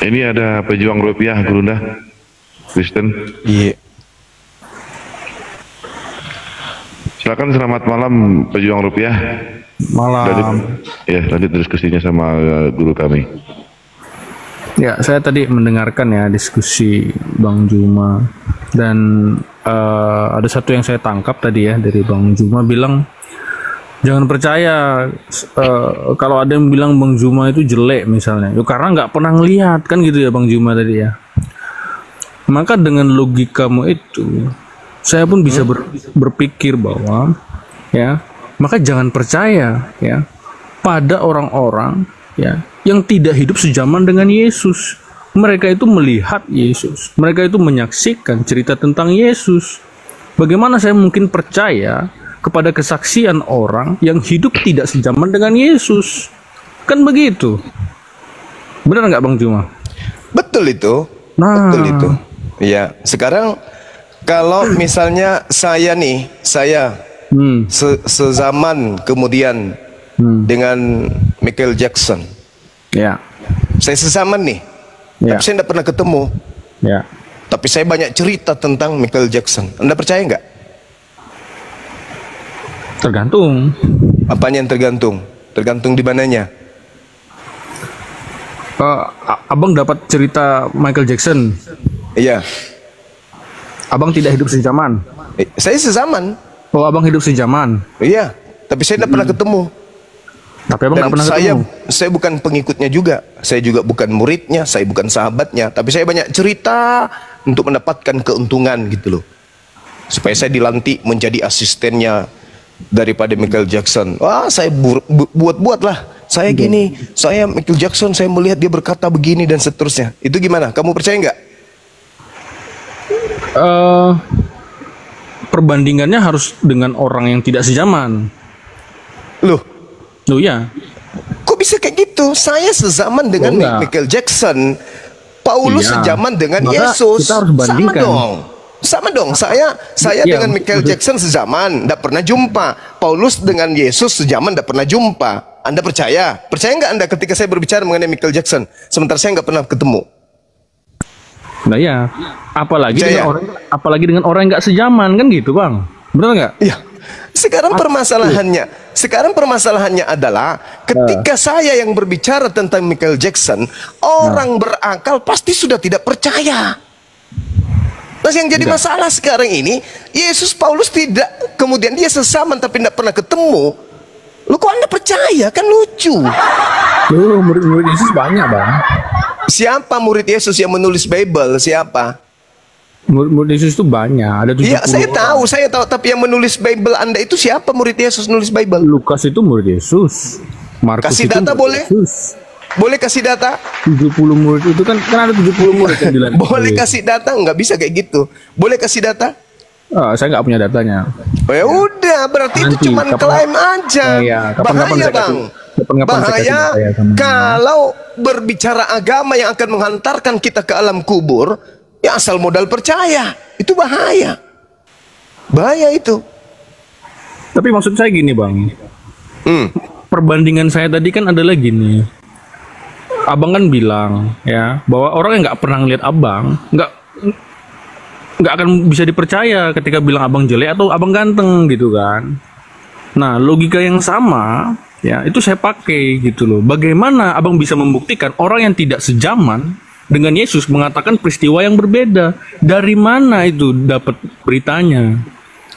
Ini ada pejuang rupiah, Gurunda Kristen. Iya. Silakan, selamat malam pejuang rupiah. Malam. Lanjut diskusinya sama guru kami. Ya, saya tadi mendengarkan ya diskusi Bang Juma, dan ada satu yang saya tangkap tadi ya dari Bang Juma bilang jangan percaya kalau ada yang bilang Bang Juma itu jelek misalnya, karena nggak pernah ngelihat kan gitu ya Bang Juma tadi ya. Maka dengan logikamu itu saya pun bisa berpikir bahwa ya, maka jangan percaya ya pada orang-orang ya yang tidak hidup sejaman dengan Yesus. Mereka itu melihat Yesus, mereka itu menyaksikan cerita tentang Yesus. Bagaimana saya mungkin percaya kepada kesaksian orang yang hidup tidak sejaman dengan Yesus? Kan begitu. Benar nggak Bang Juma? Betul itu. Betul itu. Ya, sekarang kalau misalnya saya sezaman kemudian dengan Michael Jackson. Ya. Saya sezaman nih. Ya. Tapi saya tidak pernah ketemu. Ya. Tapi saya banyak cerita tentang Michael Jackson. Anda percaya nggak? Tergantung. Apanya yang tergantung? Tergantung di mananya? Abang dapat cerita Michael Jackson. Iya. Abang tidak hidup sejaman. Saya sezaman. Oh, abang hidup sejaman. Iya. Tapi saya tidak pernah ketemu. Tapi abang nggak pernah ketemu. Saya bukan pengikutnya juga. Saya juga bukan muridnya. Saya bukan sahabatnya. Tapi saya banyak cerita untuk mendapatkan keuntungan gitu loh. Supaya saya dilantik menjadi asistennya daripada Michael Jackson. Wah, saya buat-buat lah. Saya gini, saya Michael Jackson, saya melihat dia berkata begini dan seterusnya. Itu gimana? Kamu percaya nggak? Perbandingannya harus dengan orang yang tidak sejaman. Loh ya. Kok bisa kayak gitu? Saya sezaman dengan Michael Jackson. Paulus sejaman dengan Yesus. Kita harus bandingkan. Sama dong. Saya dengan Michael Jackson sezaman, tidak pernah jumpa. Paulus dengan Yesus sejaman, tidak pernah jumpa. Anda percaya? Percaya nggak Anda ketika saya berbicara mengenai Michael Jackson, sementara saya nggak pernah ketemu? Nah ya, apalagi dengan orang yang nggak sejaman kan gitu Bang, benar nggak? Iya. Sekarang permasalahannya adalah ketika saya yang berbicara tentang Michael Jackson, orang berakal pasti sudah tidak percaya. Nah, yang jadi masalah sekarang ini, Yesus Paulus tidak, kemudian dia sesaman tapi tidak pernah ketemu. Lu kok Anda percaya? Kan lucu. Murid Yesus banyak Bang. Siapa murid Yesus yang menulis Bible? Siapa? Murid Yesus itu banyak. Ada 70 Iya, saya tahu. Tapi yang menulis Bible Anda itu siapa murid Yesus nulis Bible? Lukas itu murid Yesus. Markus kasih itu data boleh? Yesus. Boleh kasih data? 70 murid itu kan ada 70 murid yang dilantik. Boleh kasih data? Nggak bisa kayak gitu. Boleh kasih data? Saya nggak punya datanya. Oh, ya udah, berarti Nanti, itu cuma klaim aja. Bahaya Bang. Bahaya kalau berbicara agama yang akan menghantarkan kita ke alam kubur, ya asal modal percaya. Itu bahaya. Bahaya itu. Tapi maksud saya gini Bang. Perbandingan saya tadi kan adalah gini. Abang kan bilang ya bahwa orang yang nggak pernah ngeliat abang nggak akan bisa dipercaya ketika bilang abang jelek atau abang ganteng gitu kan. Nah, logika yang sama ya itu saya pakai gitu loh. Bagaimana abang bisa membuktikan orang yang tidak sejaman dengan Yesus mengatakan peristiwa yang berbeda? Dari mana itu dapat beritanya?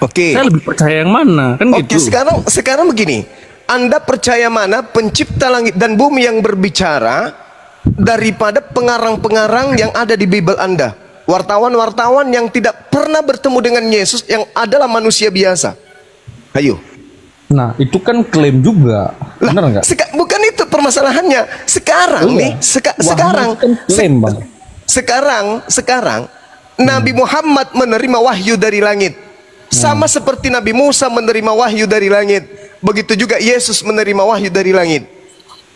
Oke. Saya lebih percaya yang mana kan gitu. Oke, sekarang begini. Anda percaya mana pencipta langit dan bumi yang berbicara daripada pengarang-pengarang yang ada di Bible Anda? Wartawan-wartawan yang tidak pernah bertemu dengan Yesus, yang adalah manusia biasa. Ayo. Nah, itu kan klaim juga. Benar nggak? Bukan itu permasalahannya. Sekarang nih, sekarang kan klaim, Bang. Sekarang Nabi Muhammad menerima wahyu dari langit. Sama seperti Nabi Musa menerima wahyu dari langit. Begitu juga Yesus menerima wahyu dari langit.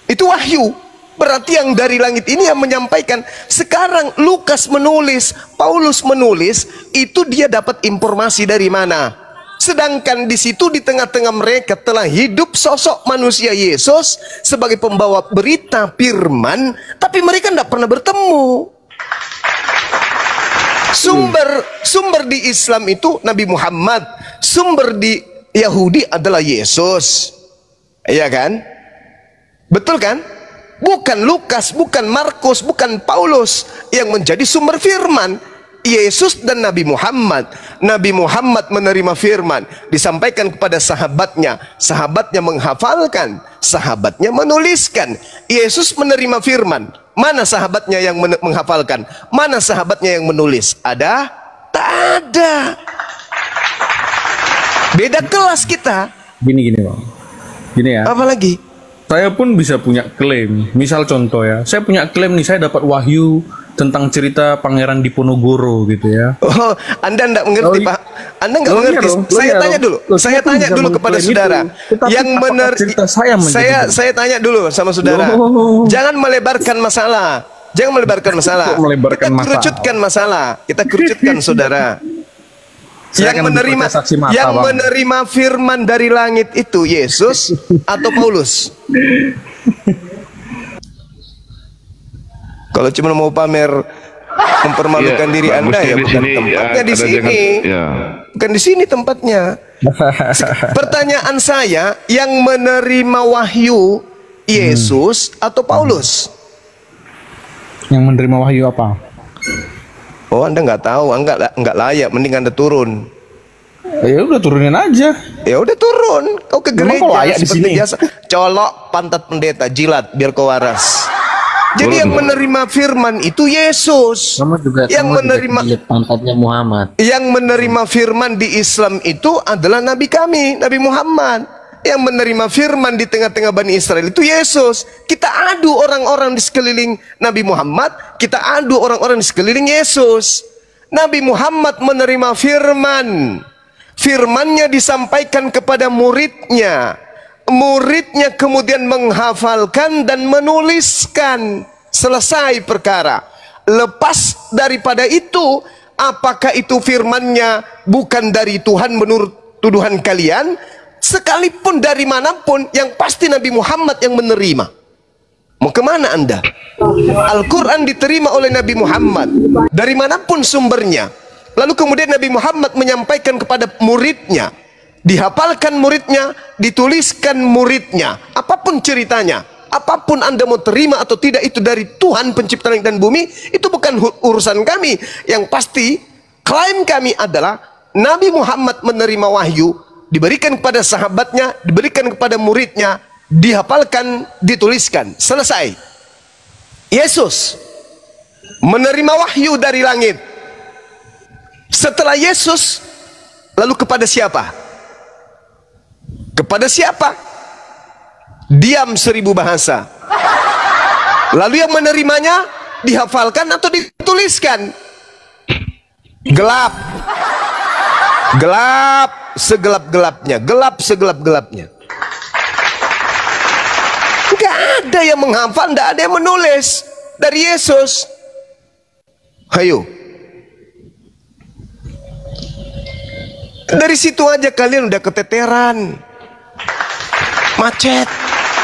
Itu wahyu. Berarti yang dari langit ini yang menyampaikan. Sekarang Lukas menulis, Paulus menulis, itu dia dapat informasi dari mana? Sedangkan di situ di tengah-tengah mereka telah hidup sosok manusia Yesus sebagai pembawa berita firman, tapi mereka tidak pernah bertemu. Sumber di Islam itu Nabi Muhammad, sumber di Yahudi adalah Yesus. Iya kan? Betul kan? Bukan Lukas, bukan Markus, bukan Paulus yang menjadi sumber firman. Yesus dan Nabi Muhammad. Nabi Muhammad menerima firman, disampaikan kepada sahabatnya, sahabatnya menghafalkan, sahabatnya menuliskan. Yesus menerima firman, mana sahabatnya yang menghafalkan, mana sahabatnya yang menulis? Ada? Tak ada. Beda kelas kita. Gini Bang. Gini ya. Apa lagi? Saya pun bisa punya klaim. Misal contoh ya, saya punya klaim nih, saya dapat wahyu tentang cerita Pangeran Diponegoro gitu ya. Oh, Anda enggak mengerti, Pak. Anda enggak mengerti. Saya tanya dulu. Saya tanya dulu kepada saudara. Yang benar, saya tanya dulu sama saudara. Jangan melebarkan masalah. Jangan melebarkan masalah. Kita kerucutkan masalah. Kita kerucutkan saudara. Yang menerima firman dari langit itu Yesus atau Paulus? Kalau cuma mau pamer mempermalukan diri Anda, ya bukan tempatnya di sini. Bukan di sini tempatnya. Pertanyaan saya, yang menerima wahyu Yesus atau Paulus? Yang menerima wahyu apa? Oh, Anda nggak tahu, nggak layak, mending Anda turun. Ya udah turunin aja. Ya udah turun. Kau ke gereja seperti biasa. Colok pantat pendeta, jilat biar kau waras. Jadi yang menerima firman itu Yesus. Yang menerima pantatnya Muhammad. Yang menerima firman di Islam itu adalah Nabi kami, Nabi Muhammad. Yang menerima firman di tengah-tengah Bani Israel itu Yesus. Kita adu orang-orang di sekeliling Nabi Muhammad, kita adu orang-orang di sekeliling Yesus. Nabi Muhammad menerima firman. Firmannya disampaikan kepada muridnya. Muridnya kemudian menghafalkan dan menuliskan. Selesai perkara. Lepas daripada itu, apakah itu firmannya bukan dari Tuhan menurut tuduhan kalian? Sekalipun dari manapun, yang pasti Nabi Muhammad yang menerima. Mau kemana Anda? Al-Quran diterima oleh Nabi Muhammad dari manapun sumbernya. Lalu kemudian Nabi Muhammad menyampaikan kepada muridnya, dihafalkan muridnya, dituliskan muridnya. Apapun ceritanya, apapun Anda mau terima atau tidak, itu dari Tuhan pencipta langit dan bumi. Itu bukan urusan kami. Yang pasti klaim kami adalah Nabi Muhammad menerima wahyu, diberikan kepada sahabatnya, diberikan kepada muridnya, dihafalkan, dituliskan. Selesai. Yesus menerima wahyu dari langit. Setelah Yesus, lalu kepada siapa? Kepada siapa? Diam 1000 bahasa. Lalu yang menerimanya dihafalkan atau dituliskan? Gelap. Gelap segelap-gelapnya, gelap segelap-gelapnya. Enggak ada yang menghafal, enggak ada yang menulis dari Yesus. Hayo. Dari situ aja kalian udah keteteran.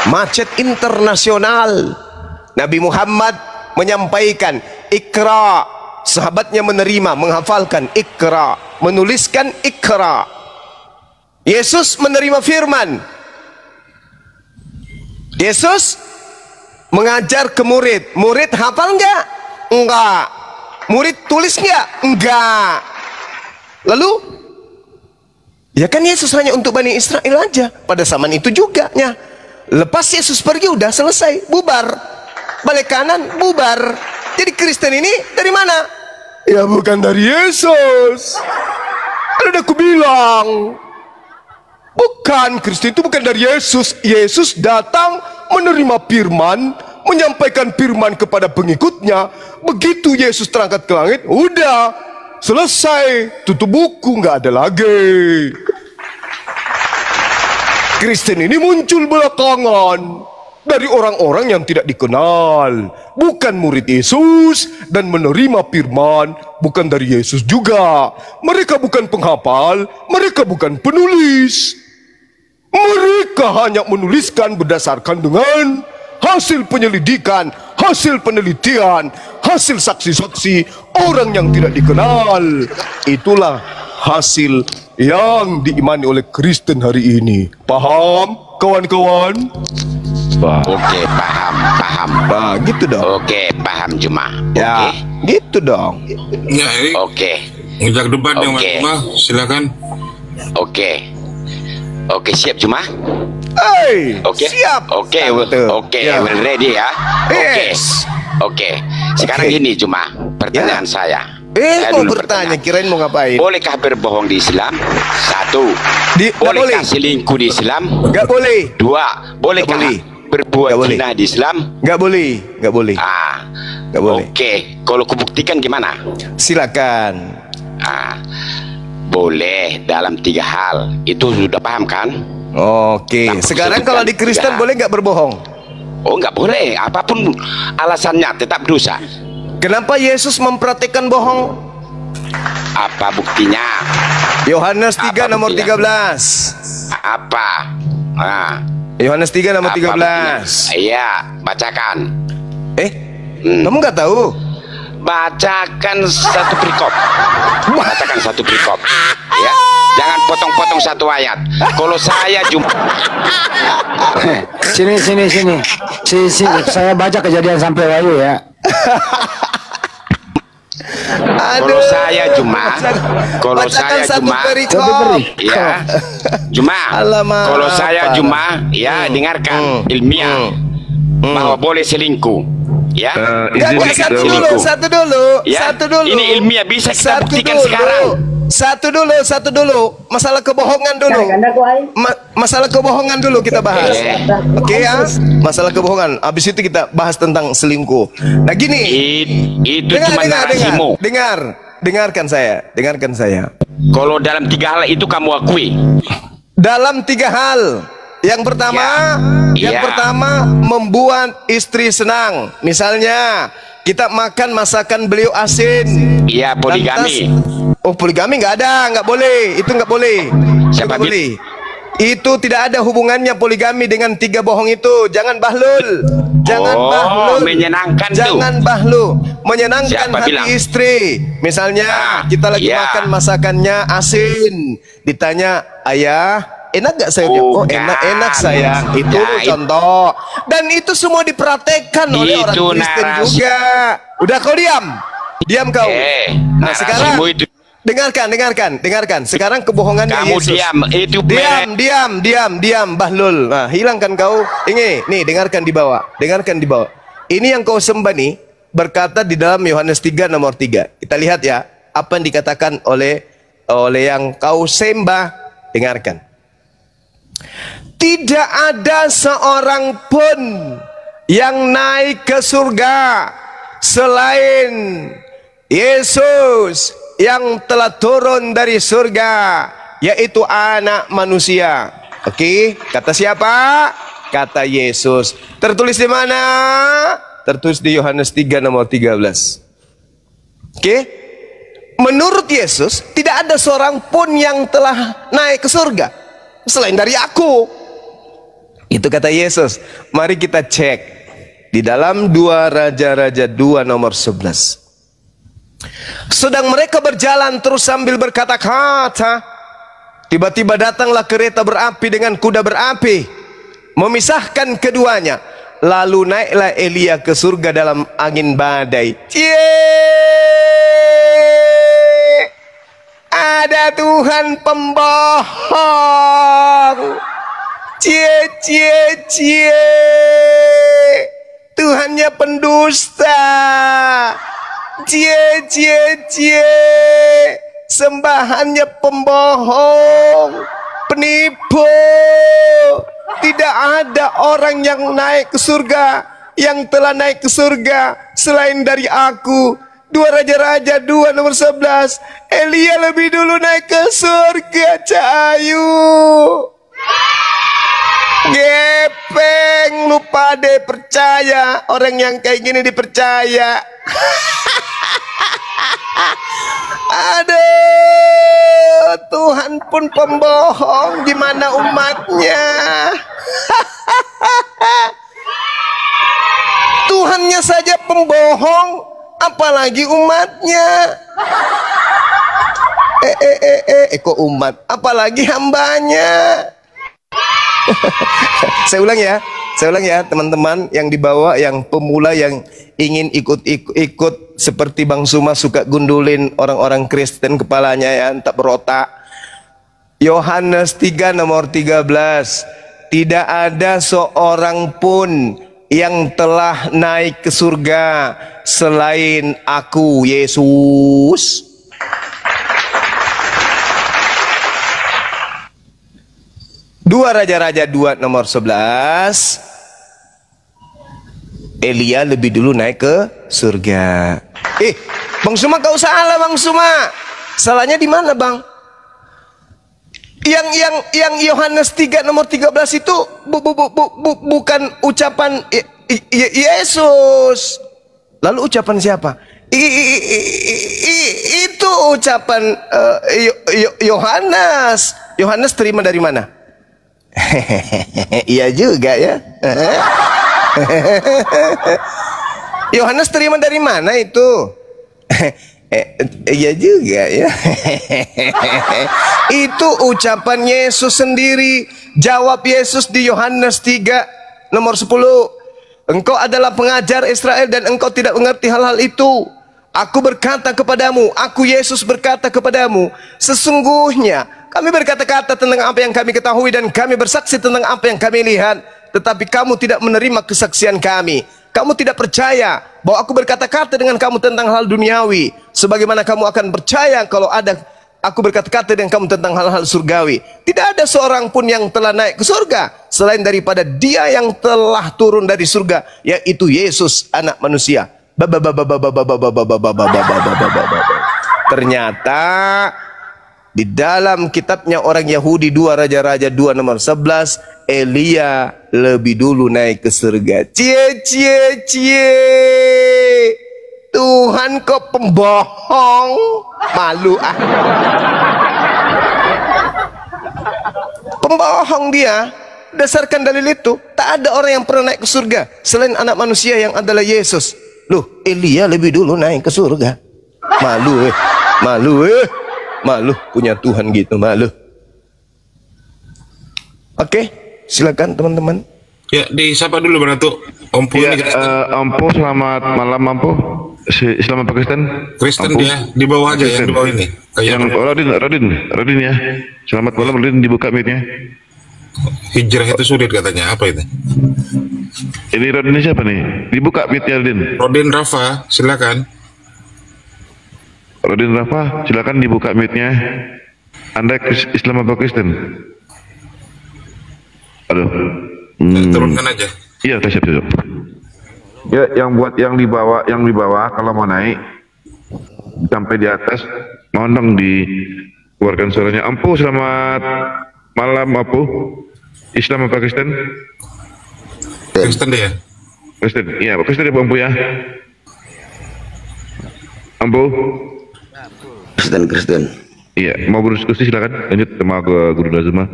Macet internasional. Nabi Muhammad menyampaikan Iqra, sahabatnya menerima, menghafalkan Iqra, menuliskan Iqra. Yesus menerima firman. Yesus mengajar ke murid. Murid hafal enggak? Enggak. Murid tulis enggak? Enggak. Lalu Ya kan Yesus hanya untuk Bani Israel aja. Pada zaman itu juga ya. Lepas Yesus pergi udah selesai, bubar. Balik kanan, bubar. Jadi Kristen ini dari mana? Ya bukan dari Yesus. Kan udah aku bilang. Bukan, Kristen itu bukan dari Yesus. Yesus datang menerima firman, menyampaikan firman kepada pengikutnya. Begitu Yesus terangkat ke langit, udah selesai, tutup buku, nggak ada lagi. Kristen ini muncul belakangan dari orang-orang yang tidak dikenal, bukan murid Yesus, dan menerima firman bukan dari Yesus juga. Mereka bukan penghafal, mereka bukan penulis. Mereka hanya menuliskan berdasarkan dengan hasil penyelidikan, hasil penelitian, hasil saksi-saksi orang yang tidak dikenal. Itulah hasil yang diimani oleh Kristen hari ini. Paham, kawan-kawan? Oke, paham. Nah, gitu dong. Oke, paham Juma. Ya, gitu dong. Ya, Oke. Ngejak debat yang Oke. Juma, silakan. Oke, siap Juma? Hey, Oke. siap. Oke, Ya. well ready ya. Yes. Oke. Sekarang Oke. gini Juma, pertanyaan saya. Saya Mau dulu bertanya, kirain mau ngapain? Bolehkah berbohong di Islam? 1. Nggak Bolehkah boleh. selingkuh di Islam? Nggak boleh. 2. Bolehkah boleh. berbuat Nggak boleh. zina di Islam? Nggak boleh, nggak boleh. Nggak boleh. Oke, kalau kubuktikan gimana? Silakan. Boleh dalam 3 hal. Itu sudah paham kan? Oke. Sekarang kalau di Kristen boleh nggak berbohong? Oh, nggak boleh. Apapun alasannya tetap dosa. Kenapa Yesus mempraktikkan bohong? Apa buktinya? Yohanes 3 nomor 13. Apa? Yohanes 3 nomor Apa 13. buktinya? Iya, bacakan. Kamu nggak tahu? Bacakan satu perikop. Bacakan satu perikop. Ya, jangan potong-potong satu ayat. Kalau saya cuma Sini. Saya baca Kejadian sampai Wahyu ya. kalau saya cuma ya cuma kalau saya cuma ya dengarkan ilmiah bahwa boleh selingkuh ya. Satu dulu. Ini ilmiah bisa kita buktikan sekarang. Satu dulu. Masalah kebohongan dulu. Masalah kebohongan dulu kita bahas. Oke ya? Masalah kebohongan. Habis itu kita bahas tentang selingkuh. Nah gini. Itu cuma narasimu. Dengarkan saya. Kalau dalam 3 hal itu kamu akui. Dalam 3 hal. Yang pertama membuat istri senang. Misalnya kita makan masakan beliau asin. Iya, poligami. Poligami nggak boleh. Itu nggak boleh. Siapa boleh? Itu tidak ada hubungannya poligami dengan 3 bohong itu. Jangan bahlul. Menyenangkan Jangan bahlul. Menyenangkan Siapa hati bilang? istri. Misalnya kita lagi makan masakannya asin. Ditanya, ayah, enak gak sayangnya? Oh enak sayang. Itu contoh. Dan itu semua dipraktekkan oleh orang Kristen juga. Udah kau diam kau. Nah sekarang dengarkan. Sekarang kebohongan kamu Yesus. Diam bahlul. Nah hilangkan kau. Nih dengarkan di bawah. Ini yang kau sembah nih berkata di dalam Yohanes 3 nomor 3. Kita lihat ya apa yang dikatakan oleh yang kau sembah. Dengarkan. Tidak ada seorang pun yang naik ke surga selain Yesus yang telah turun dari surga, yaitu Anak Manusia. Oke, kata siapa? Kata Yesus. Tertulis di mana? Tertulis di Yohanes 3 nomor 13. Oke. Menurut Yesus, tidak ada seorang pun yang telah naik ke surga selain dari aku. Itu kata Yesus. Mari kita cek di dalam 2 Raja-Raja 2 nomor 11. Sedang mereka berjalan terus sambil berkata-kata, tiba-tiba datanglah kereta berapi dengan kuda berapi, memisahkan keduanya. Lalu naiklah Elia ke surga dalam angin badai. ada Tuhan pembohong. Cie cie cie. Tuhannya pendusta. Cie cie cie. Sembahannya pembohong, penipu. Tidak ada orang yang naik ke surga, yang telah naik ke surga selain dari aku. 2 Raja-Raja 2 nomor 11. Elia lebih dulu naik ke surga, Cahayu. Gepeng, lupa deh, percaya. Orang yang kayak gini dipercaya. Aduh, Tuhan pun pembohong, gimana umatnya? Tuhannya saja pembohong, apalagi umatnya. Kok umat, apalagi hambanya. Saya ulang ya teman-teman yang dibawa, yang pemula, yang ingin ikut seperti Bang Suma suka gundulin orang-orang Kristen kepalanya ya, tak berotak. Yohanes 3 nomor 13. Tidak ada seorang pun yang telah naik ke surga selain aku, Yesus. Dua Raja-Raja 2 nomor 11. Elia lebih dulu naik ke surga. Bang Suma kau salah, Bang Suma. Salahnya di mana, Bang? Yang Yohanes 3 nomor 13 itu bukan ucapan Yesus. Lalu ucapan siapa? Itu ucapan Yohanes. Yohanes terima dari mana? Iya juga ya. Yohanes terima dari mana itu? Iya juga ya. Itu ucapan Yesus sendiri. Jawab Yesus di Yohanes 3 nomor 10. Engkau adalah pengajar Israel dan engkau tidak mengerti hal-hal itu. Aku berkata kepadamu, aku Yesus berkata kepadamu, sesungguhnya kami berkata-kata tentang apa yang kami ketahui dan kami bersaksi tentang apa yang kami lihat. Tetapi kamu tidak menerima kesaksian kami. Kamu tidak percaya bahwa aku berkata-kata dengan kamu tentang hal duniawi. Sebagaimana kamu akan percaya kalau ada aku berkata-kata dengan kamu tentang hal-hal surgawi. Tidak ada seorang pun yang telah naik ke surga selain daripada Dia yang telah turun dari surga, yaitu Yesus anak manusia. Ternyata di dalam kitabnya orang Yahudi 2 Raja-Raja 2 nomor 11, Elia lebih dulu naik ke surga. Cie cie cie. Tuhan kok pembohong. Malu ah. Pembohong dia. Dasarkan dalil itu, tak ada orang yang pernah naik ke surga selain anak manusia yang adalah Yesus. Loh, Elia lebih dulu naik ke surga. Malu malu punya Tuhan gitu, malu. Oke, silakan teman-teman. Ya, disapa dulu Bang Ratu. Ompu ya, ini Kristen. Ompu selamat malam Ompu. Islam apa Kristen? Kristen Ompu. dia, di bawah aja yang di bawah ini. Yang Rodin ya. Selamat malam Rodin, dibuka mic-nya. Hijrah itu sulit katanya, apa itu? Ini Rodin siapa nih? Dibuka mic-nya Rodin. Rodin Rafa, silakan. Rodin Rafa, silakan dibuka mic-nya. Anda Islam apa Kristen? Aduh. Turunkan aja. Iya, siap. Ya, yang buat yang di bawah kalau mau naik sampai di atas, mohon dong dikeluarkan suaranya. Ampu, selamat malam Ampu. Islam apa Kristen? Kristen dia. Kristen, iya Kristen ya Ampu ya. Ampu. Kristen. Iya, mau berdiskusi silakan. Lanjut sama Guru Nazma.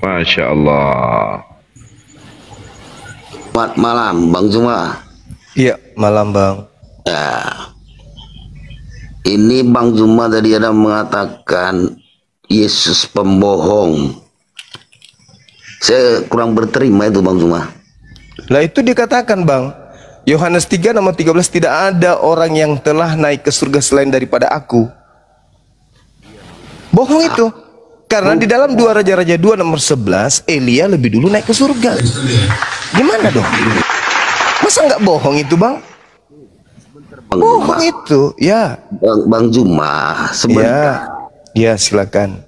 Masya Allah. Selamat malam Bang Zuma. Iya, malam Bang. Ya. Ini Bang Zuma tadi ada mengatakan Yesus pembohong. Saya kurang berterima itu Bang Zuma. Lah itu dikatakan Bang. Yohanes 3 nomor 13, tidak ada orang yang telah naik ke surga selain daripada aku. Bohong itu. Karena di dalam 2 Raja-Raja 2 nomor 11, Elia lebih dulu naik ke surga. Gimana dong? Masa nggak bohong itu, Bang? Bohong itu, ya. Bang Juma, sebentar. Ya, silakan.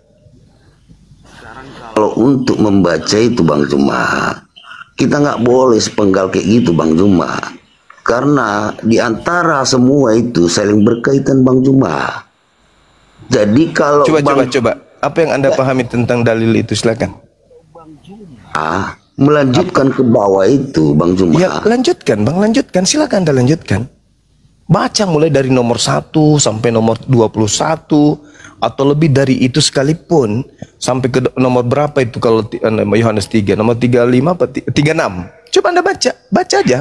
Kalau untuk membaca itu Bang Juma, kita nggak boleh sepenggal kayak gitu Bang Juma. Karena di antara semua itu saling berkaitan Bang Juma. Jadi kalau coba. Apa yang Anda pahami tentang dalil itu, silakan. Melanjutkan ke bawah itu Bang Juma. Ya, lanjutkan Bang, lanjutkan. Silakan Anda lanjutkan. Baca mulai dari nomor 1 sampai nomor 21 atau lebih dari itu sekalipun, sampai ke nomor berapa itu kalau Yohanes 3, nomor 35 apa 36. Coba Anda baca aja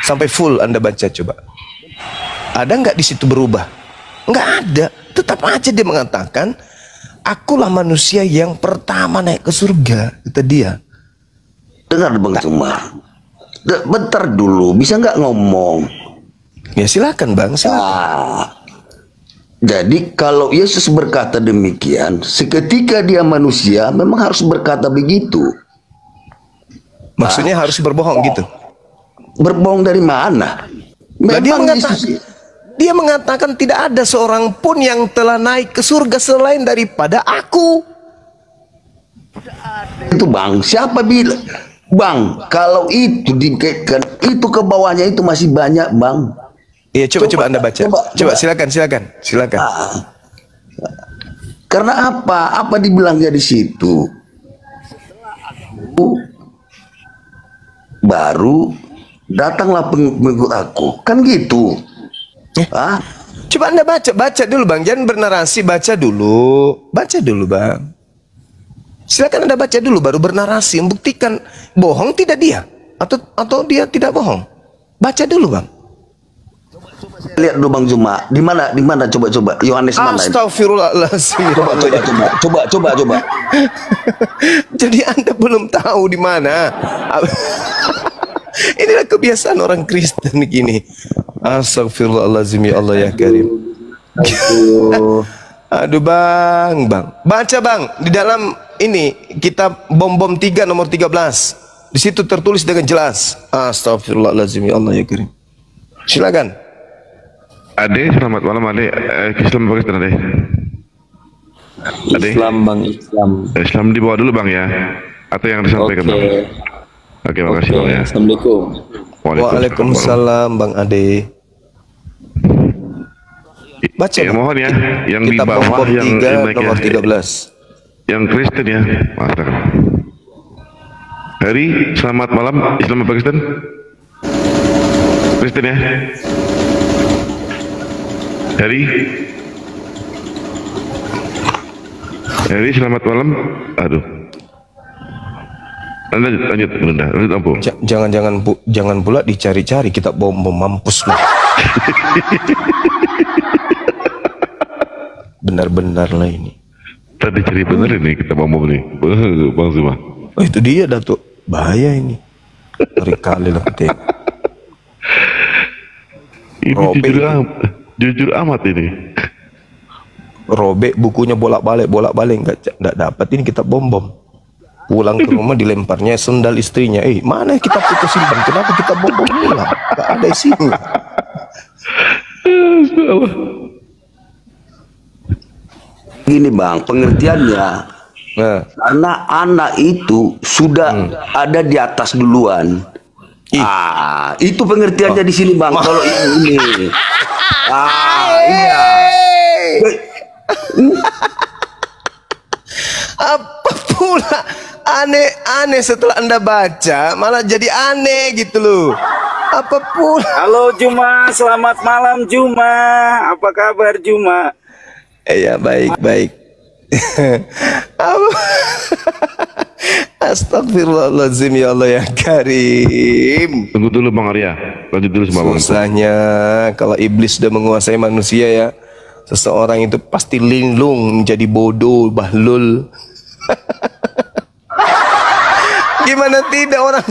sampai full Anda baca coba. Ada nggak di situ berubah? Nggak ada. Tetap aja dia mengatakan, akulah manusia yang pertama naik ke surga, kata dia. Dengar Bang Juma, bentar dulu, bisa nggak ngomong? Ya silakan Bang, silakan. Jadi kalau Yesus berkata demikian, seketika dia manusia memang harus berkata begitu. Maksudnya harus berbohong gitu? Berbohong dari mana? Memang dia mengatakan tidak ada seorang pun yang telah naik ke surga selain daripada aku. Itu Bang, siapa bilang? Bang, kalau itu dikaitkan, itu ke bawahnya itu masih banyak Bang. Iya, coba Anda baca. Coba silakan. Karena apa dibilangnya di situ? Baru datanglah pengikut aku, kan gitu. Coba Anda baca dulu Bang, jangan bernarasi, baca dulu Bang. Silakan Anda baca dulu baru bernarasi, membuktikan bohong tidak dia atau dia tidak bohong. Baca dulu Bang. Lihat dulu Bang Juma, di mana coba Yohanes mana? Astagfirullahaladzim. Coba. Jadi Anda belum tahu di mana. Inilah kebiasaan orang Kristen gini. Astagfirullahaladzim, ya Allah ya Karim. Aduh Bang. Baca Bang, di dalam ini kitab Bom-Bom 3 nomor 13. Di situ tertulis dengan jelas. Astagfirullahaladzim, ya Allah ya Karim. Silakan. Ade, selamat malam Ade. Islam Pakistan Ade. Islam Bang, Islam di bawah dulu Bang ya. Atau yang disampaikan Bang. Oke, makasih Bang ya. Assalamualaikum. Waalaikumsalam Bang Ade. Baca mohon ya, yang di bawah yang nomor 13. Yang Kristen ya, maafkan. Hari, selamat malam Islam Pakistan. Kristen ya. Hari, selamat malam. Aduh. Lanjut ampun. Jangan pula dicari-cari, kita bom mampus lu. Benar-benar lah ini. Tadi cari bener ini kita bom nih, Bang Zuma. Oh itu dia Datuk, bahaya ini. Dari kali lah kita. Ini jujur amat ini. Robek bukunya bolak-balik nggak dapat, ini kita bom. Pulang ke rumah dilemparnya sendal istrinya. Mana kita foto simpan? Kenapa kita bom pulang? Gak ada isinya. Gini Bang, pengertiannya. Karena anak itu sudah ada di atas duluan. Itu pengertiannya di sini Bang. Kalau ini. Iya. Apa pula aneh setelah Anda baca malah jadi aneh gitu loh. Apa pula? Halo Juma, selamat malam Juma. Apa kabar Juma? Ya baik. Astagfirullahaladzim, ya Allah ya Karim. Tunggu dulu Bang Arya, lanjut dulu sama Bang. Susahnya kalau iblis sudah menguasai manusia ya, seseorang itu pasti linglung menjadi bodoh, bahlul. Gimana tidak, orang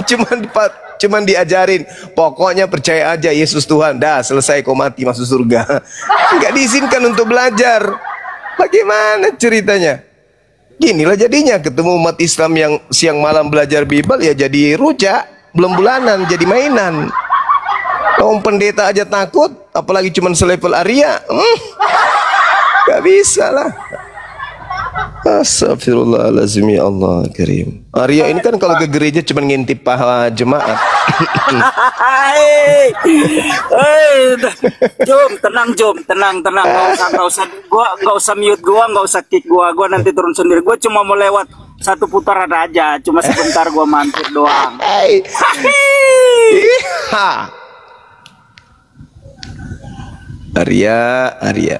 cuman diajarin pokoknya percaya aja Yesus Tuhan, dah selesai kau mati masuk surga. Nggak diizinkan untuk belajar. Bagaimana ceritanya? Ginilah jadinya ketemu umat Islam yang siang malam belajar Bible ya jadi rujak, belum bulanan jadi mainan. Om pendeta aja takut, apalagi cuman selevel Arya. Gak bisa lah. Astagfirullahaladzim, ya Allah karim. Arya ini kan kalau ke gereja cuma ngintip pahala jemaat. Jom, tenang. Nggak usah mute gua, nggak usah kick gua nanti turun sendiri. Gua cuma mau lewat satu putaran aja, cuma sebentar gua mampir doang. Arya.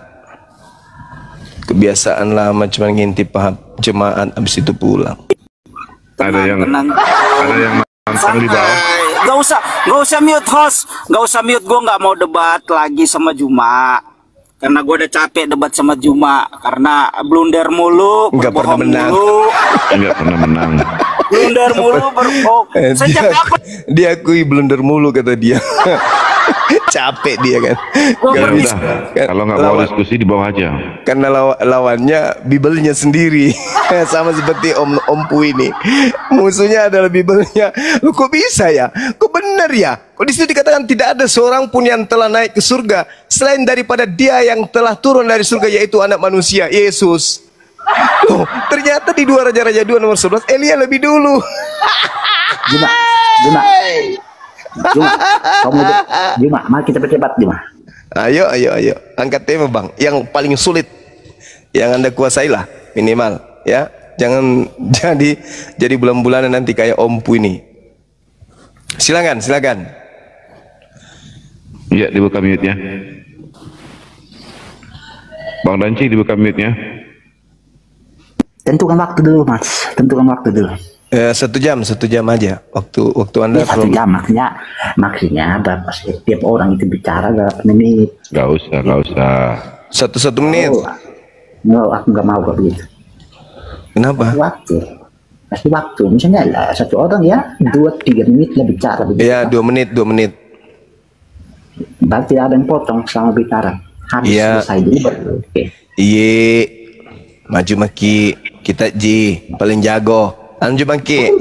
Kebiasaan lama cuma ngintip paham jemaat habis itu pulang. Ada yang nantang di bawah. Gak usah mute host, gak usah mute. Gue nggak mau debat lagi sama Juma, karena gue udah capek debat sama Juma karena blunder mulu, berbohong mulu. Nggak pernah menang. Blunder mulu, berbohong. Sejak kapan? Dia akui blunder mulu kata dia. Capek dia kan. Kalau nggak mau diskusi di bawah aja. Karena lawannya Biblenya sendiri. Sama seperti Om Pu ini. Musuhnya adalah Biblenya. Lu kok bisa ya? Kok benar ya? Kok di situ dikatakan tidak ada seorang pun yang telah naik ke surga selain daripada Dia yang telah turun dari surga, yaitu Anak Manusia, Yesus. Loh, ternyata di 2 Raja-Raja 2 nomor 11 Elia lebih dulu. Juma, mari kita berdebat, Juma. Ayo, angkat tema bang, yang paling sulit, yang Anda kuasailah minimal, ya. Jangan jadi bulan-bulanan nanti kayak Om Pu ini. Silakan. Ya, dibuka mute-nya. Bang Danci dibuka mute-nya. Tentukan waktu dulu, Mas. 1 jam aja waktu Anda. 1 jam maksudnya berapa sih? Tiap orang itu bicara berapa menit? Gak usah. 1 menit. Aku nggak mau begitu. Kenapa? Pasti waktu. Misalnya lah, 1 orang ya 2-3 menit lah bicara. Ya 2 menit. Berarti ada yang potong sama bicara. Habis selesai dulu. Iya. Maju maki kita paling jago. Anju bangki.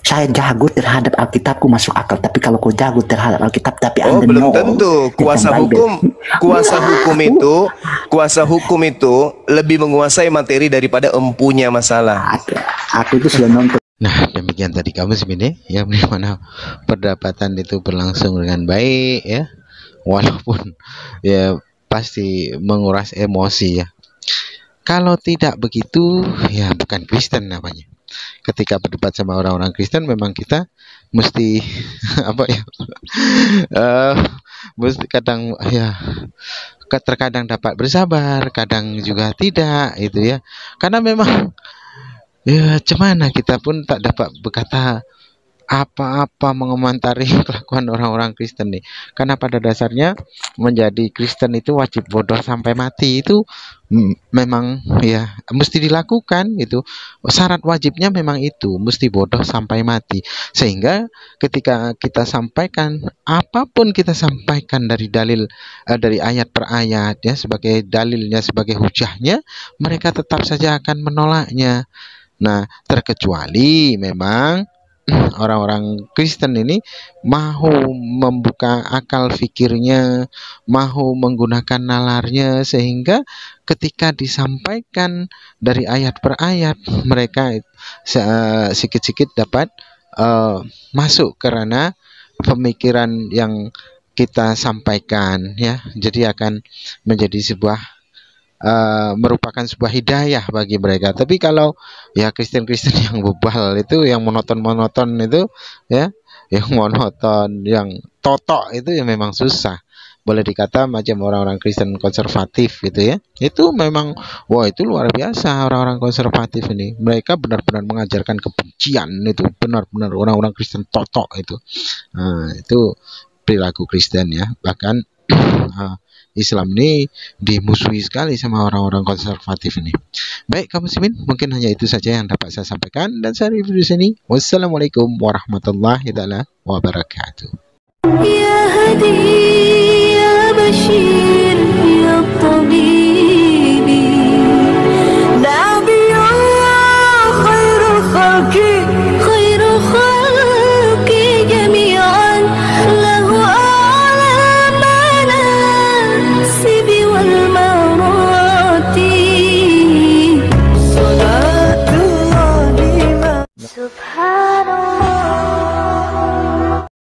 Saya jago terhadap Alkitabku masuk akal, tapi kalau kau jago terhadap Alkitab tapi Anda belum tentu. Kuasa hukum itu lebih menguasai materi daripada empunya masalah. Aku itu sudah nonton. Nah, demikian tadi kamu sebenarnya yang dimana perdebatan itu berlangsung dengan baik ya, walaupun ya pasti menguras emosi ya. Kalau tidak begitu ya bukan Kristen namanya. Ketika berdebat sama orang-orang Kristen memang kita mesti mesti kadang ya terkadang dapat bersabar, kadang juga tidak itu ya. Karena memang ya cemana kita pun tak dapat berkata apa-apa mengomentari kelakuan orang-orang Kristen nih. Karena pada dasarnya menjadi Kristen itu wajib bodoh sampai mati itu memang ya mesti dilakukan gitu. Syarat wajibnya memang itu, mesti bodoh sampai mati. Sehingga ketika kita sampaikan apapun kita sampaikan dari dalil dari ayat per ayat ya sebagai dalilnya, sebagai hujahnya, mereka tetap saja akan menolaknya. Nah, terkecuali memang orang-orang Kristen ini mau membuka akal pikirnya, mau menggunakan nalarnya, sehingga ketika disampaikan dari ayat per ayat mereka sedikit-sedikit dapat masuk karena pemikiran yang kita sampaikan ya. Jadi akan menjadi sebuah merupakan sebuah hidayah bagi mereka. Tapi kalau ya Kristen-Kristen yang bebal itu, yang monoton itu ya, yang monoton, yang totok itu ya memang susah. Boleh dikata macam orang-orang Kristen konservatif gitu ya. Itu memang wah itu luar biasa orang-orang konservatif ini. Mereka benar-benar mengajarkan kebencian itu, benar-benar orang-orang Kristen totok itu. Nah, itu perilaku Kristen ya. Bahkan Islam ini dimusuhi sekali sama orang-orang konservatif ini. Baik kaum muslimin, mungkin hanya itu saja yang dapat saya sampaikan dan saya review di sini. Wassalamualaikum warahmatullahi wabarakatuh. Ya Hadi, ya Bashir, ya Tabib.